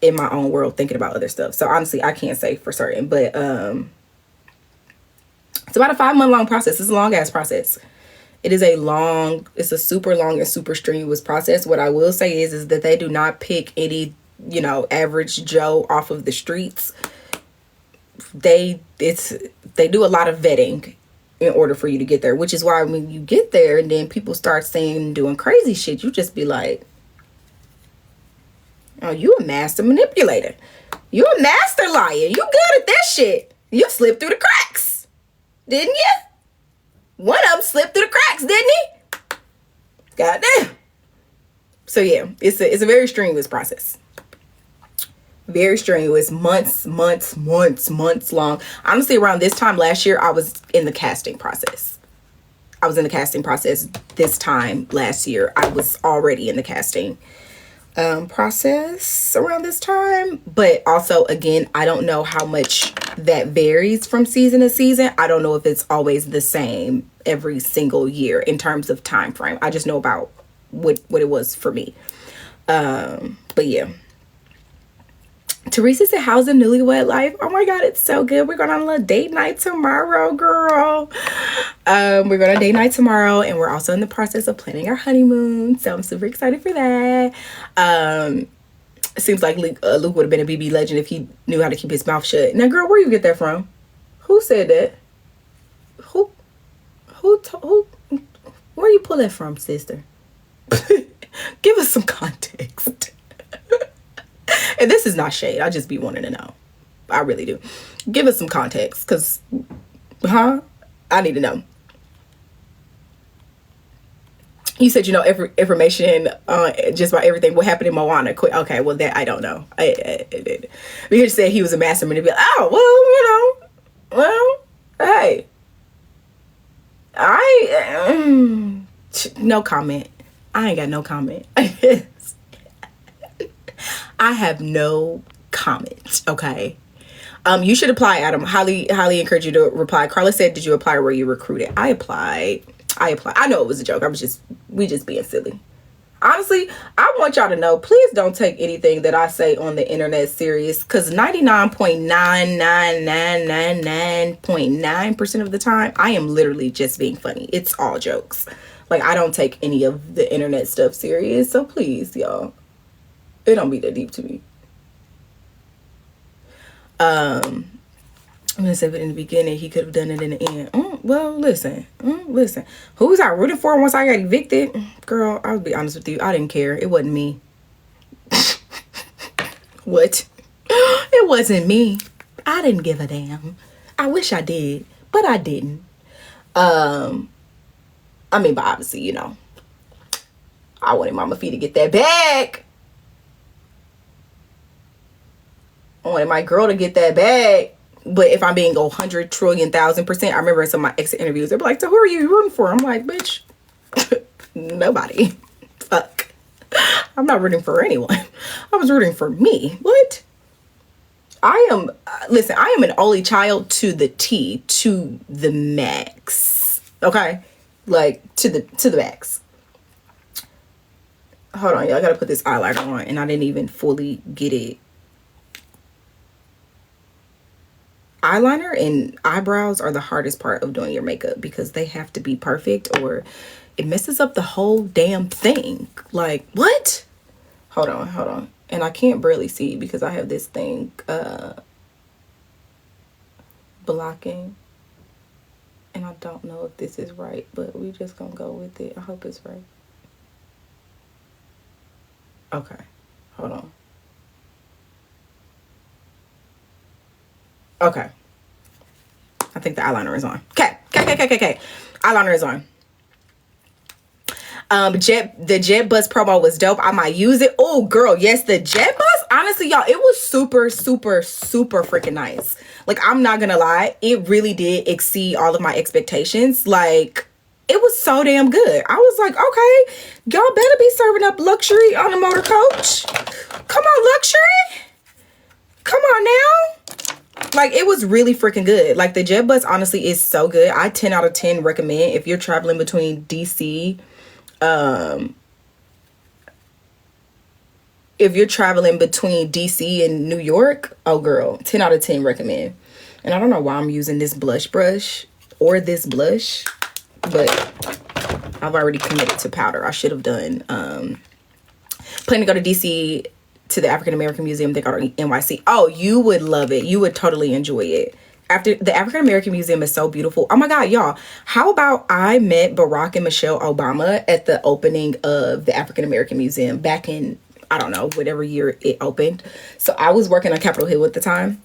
in my own world thinking about other stuff. So honestly, I can't say for certain, but it's about a 5 month long process. It's a long ass process. It's a super long and super strenuous process. What I will say is that they do not pick any, average Joe off of the streets. They do a lot of vetting in order for you to get there, which is why when you get there and then people start saying and doing crazy shit, you just be like, oh, you a master manipulator. You a master liar. You good at that shit. You slipped through the cracks, didn't you? One of them slipped through the cracks, didn't he? Goddamn. So yeah, it's a very strenuous process. Very strenuous. Months long. Honestly, around this time last year, I was in the casting process. This time last year. I was already in the casting process around this time. But also, again, I don't know how much that varies from season to season. I don't know if it's always the same every single year in terms of time frame. I just know about what it was for me. But yeah. Teresa said, how's the newlywed life? Oh my god, it's so good. We're going on a little date night tomorrow, girl. We're going on date night tomorrow, and we're also in the process of planning our honeymoon, so I'm super excited for that. It seems like Luke would have been a BB legend if he knew how to keep his mouth shut. Now, girl, where you get that from? Who said that? Who where you pull that from, sister? Give us some context. And this is not shade. I just be wanting to know. I really do. Give us some context, because, I need to know. You said you know information just about everything. What happened in Moana? Okay, well, that I don't know. We just said he was a master manipulator. Oh, well, hey. No comment. I ain't got no comment. I have no comment. Okay. You should apply, Adam. Highly encourage you to reply. Carla said, did you apply or were you recruited? I applied. I know it was a joke. We just being silly. Honestly, I want y'all to know, please don't take anything that I say on the internet serious, because 99.99999.9% of the time, I am literally just being funny. It's all jokes. Like, I don't take any of the internet stuff serious, so please, y'all. It don't be that deep to me. I'm gonna say, but in the beginning, he could have done it in the end. Well, listen. Who was I rooting for once I got evicted? Girl, I'll be honest with you. I didn't care. It wasn't me. What? It wasn't me. I didn't give a damn. I wish I did, but I didn't. But obviously, I wanted Mama Fee to get that bag. I wanted my girl to get that bag. But if I'm being 100 trillion thousand percent, I remember in some of my exit interviews, they're like, so who are you rooting for? I'm like, bitch, nobody. Fuck. I'm not rooting for anyone. I was rooting for me. What? I am, listen, I am an only child to the T, to the max. Okay? Like, to the max. Hold on, y'all. I gotta put this eyeliner on, and I didn't even fully get it. Eyeliner and eyebrows are the hardest part of doing your makeup because they have to be perfect or it messes up the whole damn thing. Like, what? Hold on. And I can't barely see because I have this thing blocking. And I don't know if this is right, but we just gonna go with it. I hope it's right. Okay, hold on. Okay. I think the eyeliner is on. Okay. Eyeliner is on. The Jet Bus promo was dope. I might use it. Oh, girl, yes, the Jet Bus. Honestly, y'all, it was super freaking nice. Like, I'm not gonna lie, it really did exceed all of my expectations. Like, it was so damn good. I was like, okay, y'all better be serving up luxury on the motor coach. Come on, luxury. Come on now. Like, it was really freaking good. Like, the Jet Bus honestly is so good. I 10 out of 10 recommend if you're traveling between DC. If you're traveling between DC and New York, oh girl, 10 out of 10 recommend. And I don't know why I'm using this blush brush or this blush, but I've already committed to powder. I should have done, planning to go to DC to the African American Museum. They got on NYC. Oh, you would love it. You would totally enjoy it. After the African American Museum is so beautiful. Oh my God, y'all. How about I met Barack and Michelle Obama at the opening of the African American Museum back in, I don't know, whatever year it opened. So I was working on Capitol Hill at the time.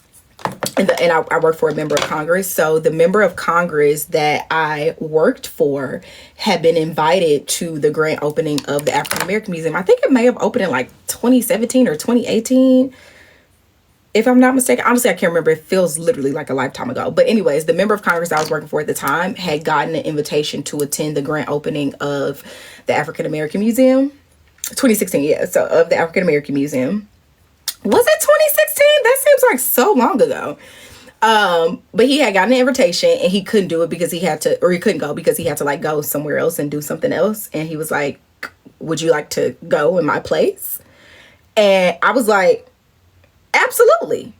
And I worked for a member of Congress. So the member of Congress that I worked for had been invited to the grand opening of the African American Museum. I think it may have opened in like 2017 or 2018. If I'm not mistaken. Honestly, I can't remember. It feels literally like a lifetime ago. But anyways, the member of Congress I was working for at the time had gotten an invitation to attend the grand opening of the African American Museum. 2016, yeah. So of the African American Museum. Was it 2016? That seems like so long ago. But he had gotten an invitation and he couldn't do it because he couldn't go because he had to like go somewhere else and do something else. And he was like, would you like to go in my place? And I was like, absolutely.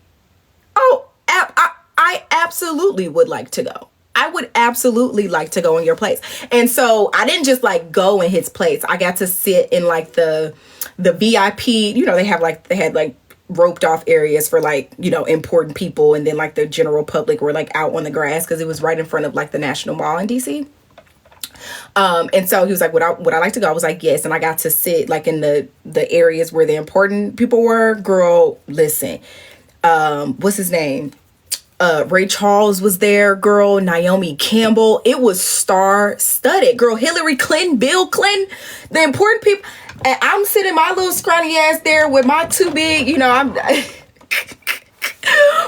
Oh, I absolutely would like to go. I would absolutely like to go in your place. And so I didn't just like go in his place. I got to sit in like the VIP, they had roped off areas for like, important people. And then like the general public were like out on the grass because it was right in front of like the National Mall in DC. And so he was like, would I like to go? I was like, yes. And I got to sit like in the areas where the important people were. Girl, listen, what's his name? Ray Charles was there, girl. Naomi Campbell. It was star-studded, girl. Hillary Clinton, Bill Clinton, the important people. And I'm sitting my little scrawny ass there with my too big,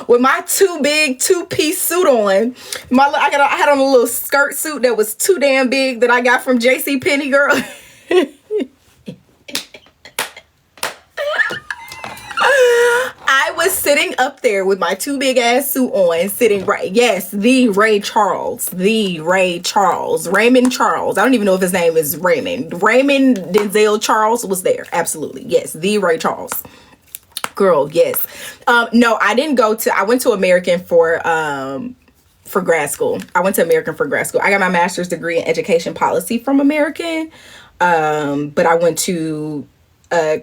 with my too big two-piece suit on. I had on a little skirt suit that was too damn big that I got from JCPenney, girl. I was sitting up there with my too big ass suit on, sitting right. Yes, the Ray Charles. Raymond Charles. I don't even know if his name is Raymond. Raymond Denzel Charles was there. Absolutely. Yes, the Ray Charles. Girl, yes. No, I didn't go to, I went to American for grad school. I got my master's degree in education policy from American. But I went to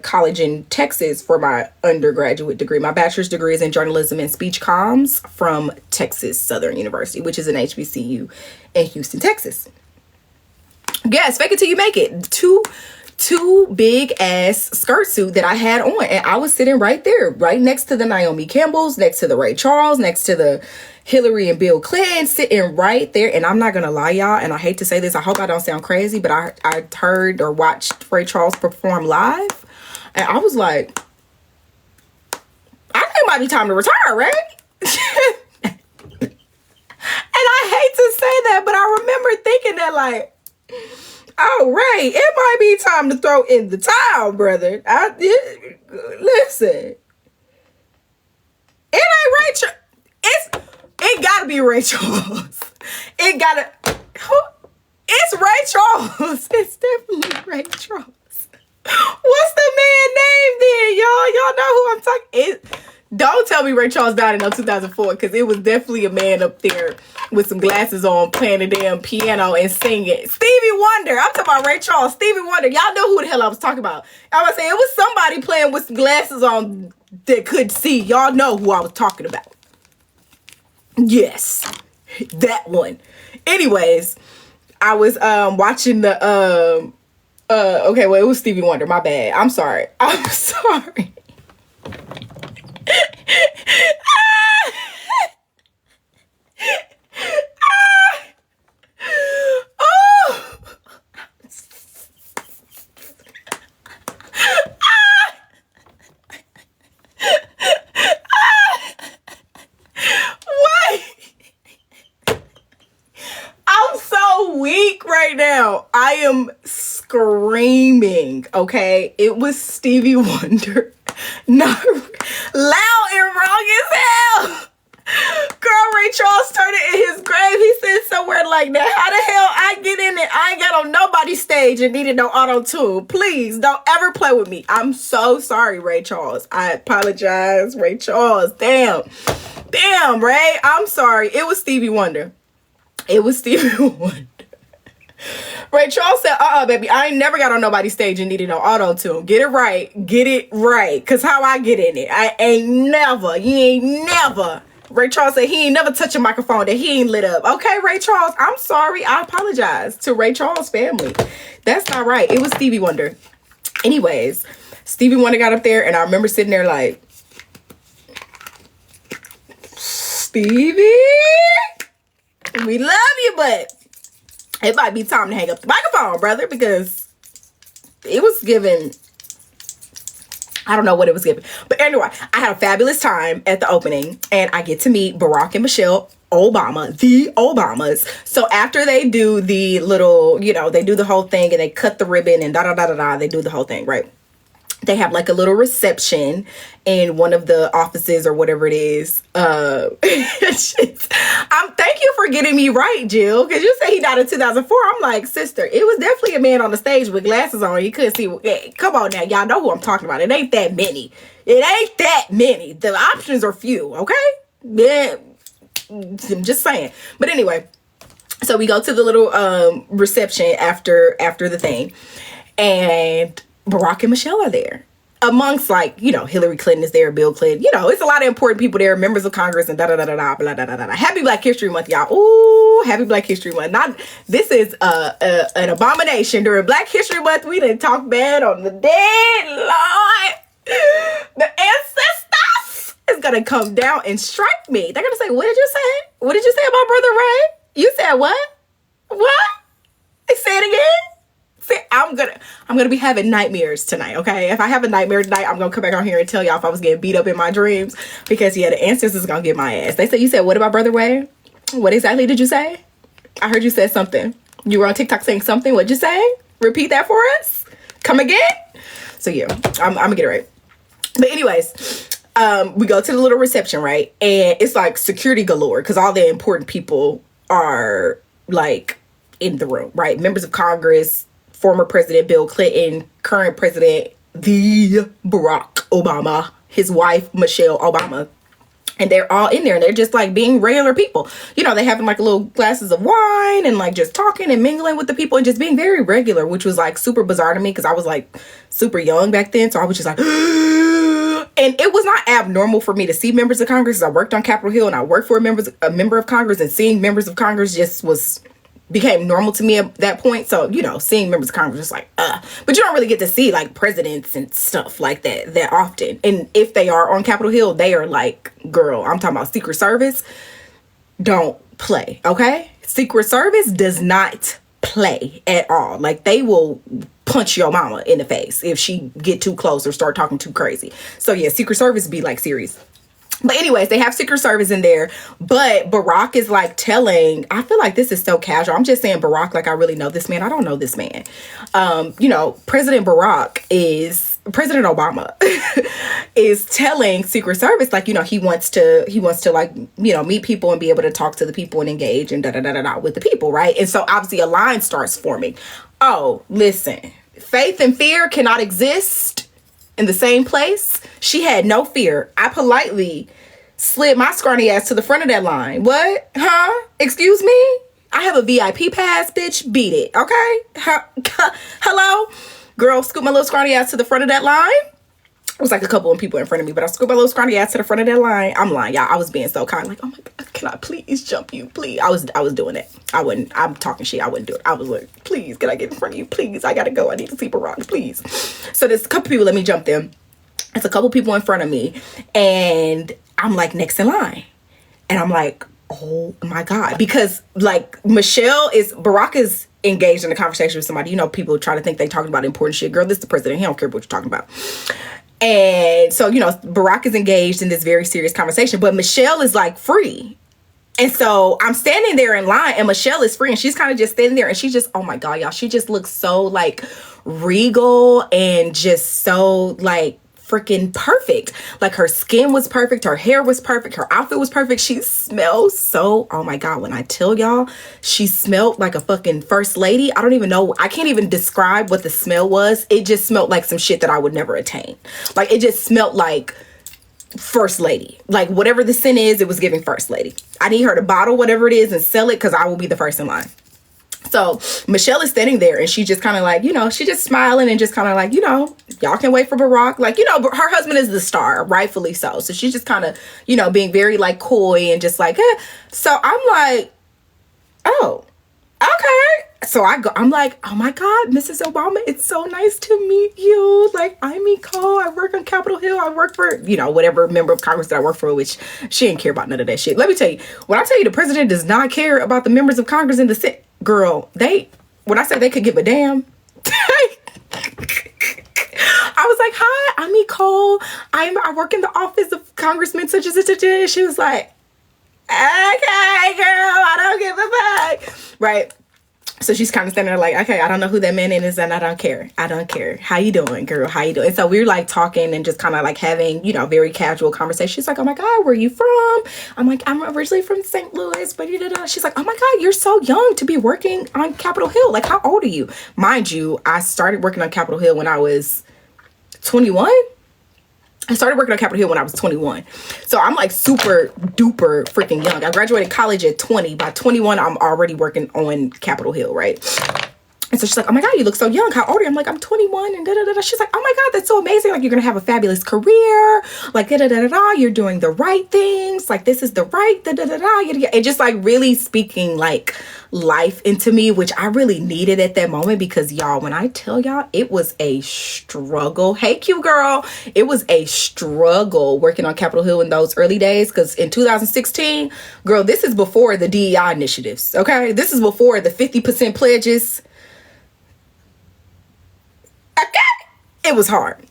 college in Texas for my undergraduate degree. My bachelor's degree is in journalism and speech comms from Texas Southern University, which is an HBCU in Houston, Texas. Yes, fake it till you make it. two big ass skirt suit that I had on, and I was sitting right there, right next to the Naomi Campbells, next to the Ray Charles, next to the Hillary and Bill Clinton, sitting right there. And I'm not gonna lie, y'all, and I hate to say this, I hope I don't sound crazy, but I heard or watched Ray Charles perform live, and I was like, I think it might be time to retire, right? And I hate to say that, but I remember thinking that, like, oh, Ray, it might be time to throw in the towel, brother. Listen, it ain't Ray Charles. It gotta be Ray Charles. It's Ray Charles. It's definitely Ray Charles. What's the man name then, y'all? Y'all know who I'm talking. Don't tell me Ray Charles died in 2004, because it was definitely a man up there with some glasses on playing the damn piano and singing. Stevie Wonder. I'm talking about Ray Charles. Stevie Wonder. Y'all know who the hell I was talking about. I was saying it was somebody playing with some glasses on that could see. Y'all know who I was talking about. Yes, that one. Anyways, I was watching the okay, well, it was Stevie Wonder. My bad. I'm sorry. I'm so weak right now. I am screaming, okay? It was Stevie Wonder. Not loud and wrong as hell. Girl, Ray Charles turned it in his grave. He said somewhere like that. How the hell I get in it? I ain't got on nobody's stage and needed no auto-tune. Please don't ever play with me. I'm so sorry, Ray Charles. I apologize, Ray Charles. Damn, Ray. I'm sorry. It was Stevie Wonder. It was Stevie Wonder. Ray Charles said, baby, I ain't never got on nobody's stage and needed no auto-tune. Get it right. Cause how I get in it. You ain't never. Ray Charles said he ain't never touched a microphone that he ain't lit up. Okay, Ray Charles, I'm sorry. I apologize to Ray Charles' family. That's not right. It was Stevie Wonder. Anyways, Stevie Wonder got up there, and I remember sitting there like, Stevie, we love you, but it might be time to hang up the microphone, brother, because it was giving, I don't know what it was giving. But anyway, I had a fabulous time at the opening, and I get to meet Barack and Michelle Obama, the Obamas. So after they do the little, they do the whole thing and they cut the ribbon and they do the whole thing, right? They have like a little reception in one of the offices or whatever it is. Thank you for getting me right, Jill, because you say he died in 2004. I'm like, sister, it was definitely a man on the stage with glasses on. You couldn't see. Come on now, y'all know who I'm talking about. It ain't that many. The options are few, okay? Yeah, I'm just saying. But anyway, so we go to the little reception after the thing, and Barack and Michelle are there. Amongst, like, Hillary Clinton is there, Bill Clinton. It's a lot of important people there, members of Congress, and da-da-da-da-da. Happy Black History Month, y'all. Ooh, happy Black History Month. This is an abomination. During Black History Month, we didn't talk bad on the dead, Lord. The ancestors is going to come down and strike me. They're going to say, what did you say? What did you say about Brother Ray? You said what? What? Say it again? I'm gonna be having nightmares tonight, okay? If I have a nightmare tonight, I'm gonna come back on here and tell y'all if I was getting beat up in my dreams, because the ancestors is gonna get my ass. They said, you said what about Brother Ray? What exactly did you say? I heard you said something. You were on TikTok saying something. What'd you say? Repeat that for us. Come again. So yeah, I'm gonna get it right. But anyways, we go to the little reception, right? And it's like security galore, because all the important people are like in the room, right? Members of Congress, former President Bill Clinton, current President, the Barack Obama, his wife, Michelle Obama. And they're all in there, and they're just like being regular people. They having like little glasses of wine and like just talking and mingling with the people and just being very regular, which was like super bizarre to me because I was like super young back then. So I was just like, and it was not abnormal for me to see members of Congress. I worked on Capitol Hill and I worked for a member of Congress, and seeing members of Congress just was became normal to me at that point. So, seeing members of Congress just like, but you don't really get to see like presidents and stuff like that often. And if they are on Capitol Hill, they are like, girl, I'm talking about Secret Service. Don't play, okay? Secret Service does not play at all. Like, they will punch your mama in the face if she get too close or start talking too crazy. So yeah, Secret Service be like serious. But anyways, they have Secret Service in there, but Barack is like I feel like this is so casual. I'm just saying Barack, like I really know this man. I don't know this man. President Obama is telling Secret Service, like, he wants to like, meet people and be able to talk to the people and engage and with the people. Right. And so obviously a line starts forming. Oh, listen, faith and fear cannot exist in the same place. She had no fear. I politely slid my scrawny ass to the front of that line. What? Huh? Excuse me? I have a VIP pass, bitch. Beat it. Okay? Hello? Girl, scoop my little scrawny ass to the front of that line. It was like a couple of people in front of me, but I scooped my little scrawny ass to the front of that line. I'm lying, y'all. I was being so kind. Like, oh my God, can I please jump you? Please. I was doing it. I'm talking shit. I wouldn't do it. I was like, please, can I get in front of you? Please, I gotta go. I need to see Barack, please. So there's a couple people, let me jump them. There's a couple people in front of me, and I'm like next in line. And I'm like, oh my God. Because like Barack is engaged in a conversation with somebody. People try to think they talking about important shit. Girl, this is the president. He don't care what you're talking about. And so, Barack is engaged in this very serious conversation, but Michelle is like free. And so I'm standing there in line and Michelle is free and she's kind of just standing there and she just, oh my God, y'all, she just looks so like regal and just so like freaking perfect. Like her skin was perfect. Her hair was perfect. Her outfit was perfect. She smells so, oh my God, when I tell y'all, she smelled like a fucking first lady. I don't even know. I can't even describe what the smell was. It just smelled like some shit that I would never attain. Like it just smelled like first lady. Like whatever the scent is, it was giving first lady. I need her to bottle whatever it is and sell it because I will be the first in line. So Michelle is standing there and she just kind of like, she just smiling and just kind of like, y'all can wait for Barack. Like, her husband is the star, rightfully so. So she's just kind of, being very like coy and just like, eh. So I'm like, oh, okay. So I'm like, oh my God, Mrs. Obama, it's so nice to meet you. Like, I'm Nicole. I work on Capitol Hill. I work for, whatever member of Congress that I work for, which she didn't care about none of that shit. Let me tell you, when I tell you the president does not care about the members of Congress in the Senate, girl, when I said they could give a damn, I was like, hi, I'm Nicole. I work in the office of Congressman such and such and such. She was like, okay, girl, I don't give a fuck. Right. So she's kind of standing there like, okay, I don't know who that man is and I don't care. I don't care. How you doing, girl? How you doing? And so we were like talking and just kind of like having, very casual conversation. She's like, oh my God, where are you from? I'm like, I'm originally from St. Louis, but she's like, oh my God, you're so young to be working on Capitol Hill. Like, how old are you? Mind you, I started working on Capitol Hill when I was 21. I started working on Capitol Hill when I was 21. So I'm like super duper freaking young. I graduated college at 20. By 21, I'm already working on Capitol Hill, right? And so she's like, oh my God, you look so young. How old are you? I'm like, I'm 21 and da-da-da-da. She's like, oh my God, that's so amazing. Like, you're going to have a fabulous career. Like, da-da-da-da-da. You're doing the right things. Like, this is the right da-da-da-da. And just like really speaking like life into me, which I really needed at that moment because y'all, when I tell y'all, it was a struggle. Hey, cute girl. It was a struggle working on Capitol Hill in those early days because in 2016, girl, this is before the DEI initiatives, okay? This is before the 50% pledges. It was hard.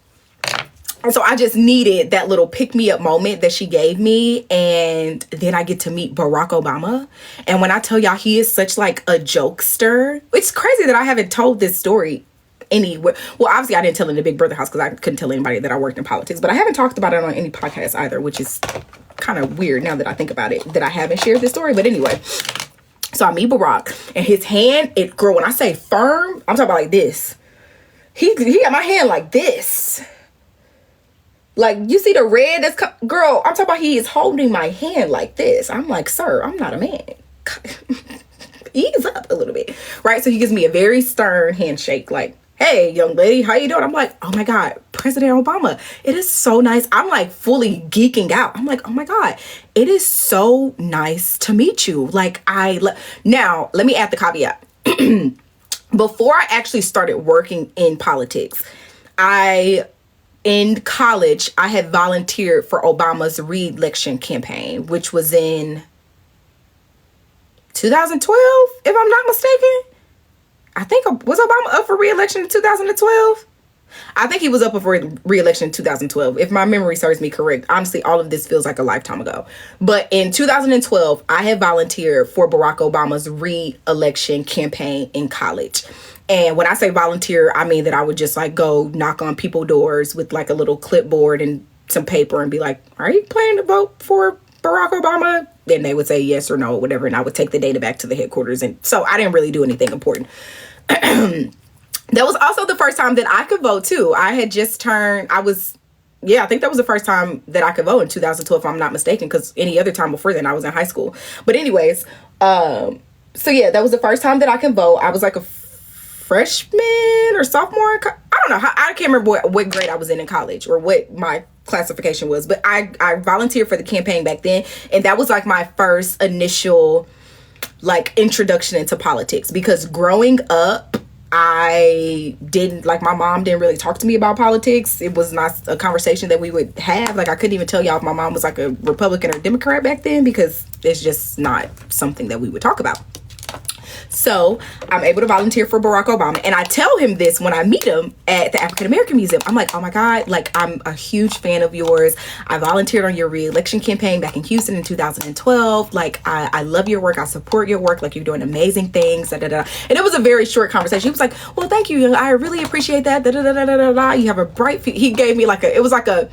And so I just needed that little pick-me-up moment that she gave me. And then I get to meet Barack Obama. And when I tell y'all he is such like a jokester, it's crazy that I haven't told this story anywhere. Well, obviously I didn't tell it in the Big Brother house because I couldn't tell anybody that I worked in politics. But I haven't talked about it on any podcast either, which is kind of weird now that I think about it, that I haven't shared this story. But anyway, so I meet Barack and his hand, girl, when I say firm, I'm talking about like this. He got my hand like this. Like, you see the red that's... Girl, I'm talking about he is holding my hand like this. I'm like, sir, I'm not a man. Ease up a little bit. Right? So he gives me a very stern handshake. Like, hey, young lady, how you doing? I'm like, oh my God, President Obama. It is so nice. I'm like fully geeking out. I'm like, oh my God, it is so nice to meet you. Like now, let me add the caveat. Before I actually started working in politics, in college, I had volunteered for Obama's re-election campaign, which was in 2012, if I'm not mistaken. I think, was Obama up for re-election in 2012? I think he was up for re-election in 2012, if my memory serves me correct. Honestly, all of this feels like a lifetime ago. But in 2012, I had volunteered for Barack Obama's re-election campaign in college. And when I say volunteer, I mean that I would just like go knock on people's doors with like a little clipboard and some paper and be like, are you planning to vote for Barack Obama? Then they would say yes or no or whatever. And I would take the data back to the headquarters. And so I didn't really do anything important. That was also the first time that I could vote too. I had just turned, I think that was the first time that I could vote in 2012, if I'm not mistaken, because any other time before then I was in high school. But anyways, so yeah, that was the first time that I could vote. I was like a freshman or sophomore. I don't know. I can't remember what grade I was in college or what my classification was, but I volunteered for the campaign back then. And that was like my first initial like introduction into politics, because growing up, I didn't, like, my mom didn't really talk to me about politics. It was not a conversation that we would have. Like, I couldn't even tell y'all if my mom was like a Republican or Democrat back then, because it's just not something that we would talk about. So I'm able to volunteer for Barack Obama. And I tell him this when I meet him at the African American Museum. I'm like, oh my God, like, I'm a huge fan of yours. I volunteered on your re-election campaign back in Houston in 2012. Like, I love your work. I support your work. Like, you're doing amazing things. Da, da, da. And it was a very short conversation. He was like, well, thank you. I really appreciate that. Da, da, da, da, da, da. You have a bright future. He gave me like it was like a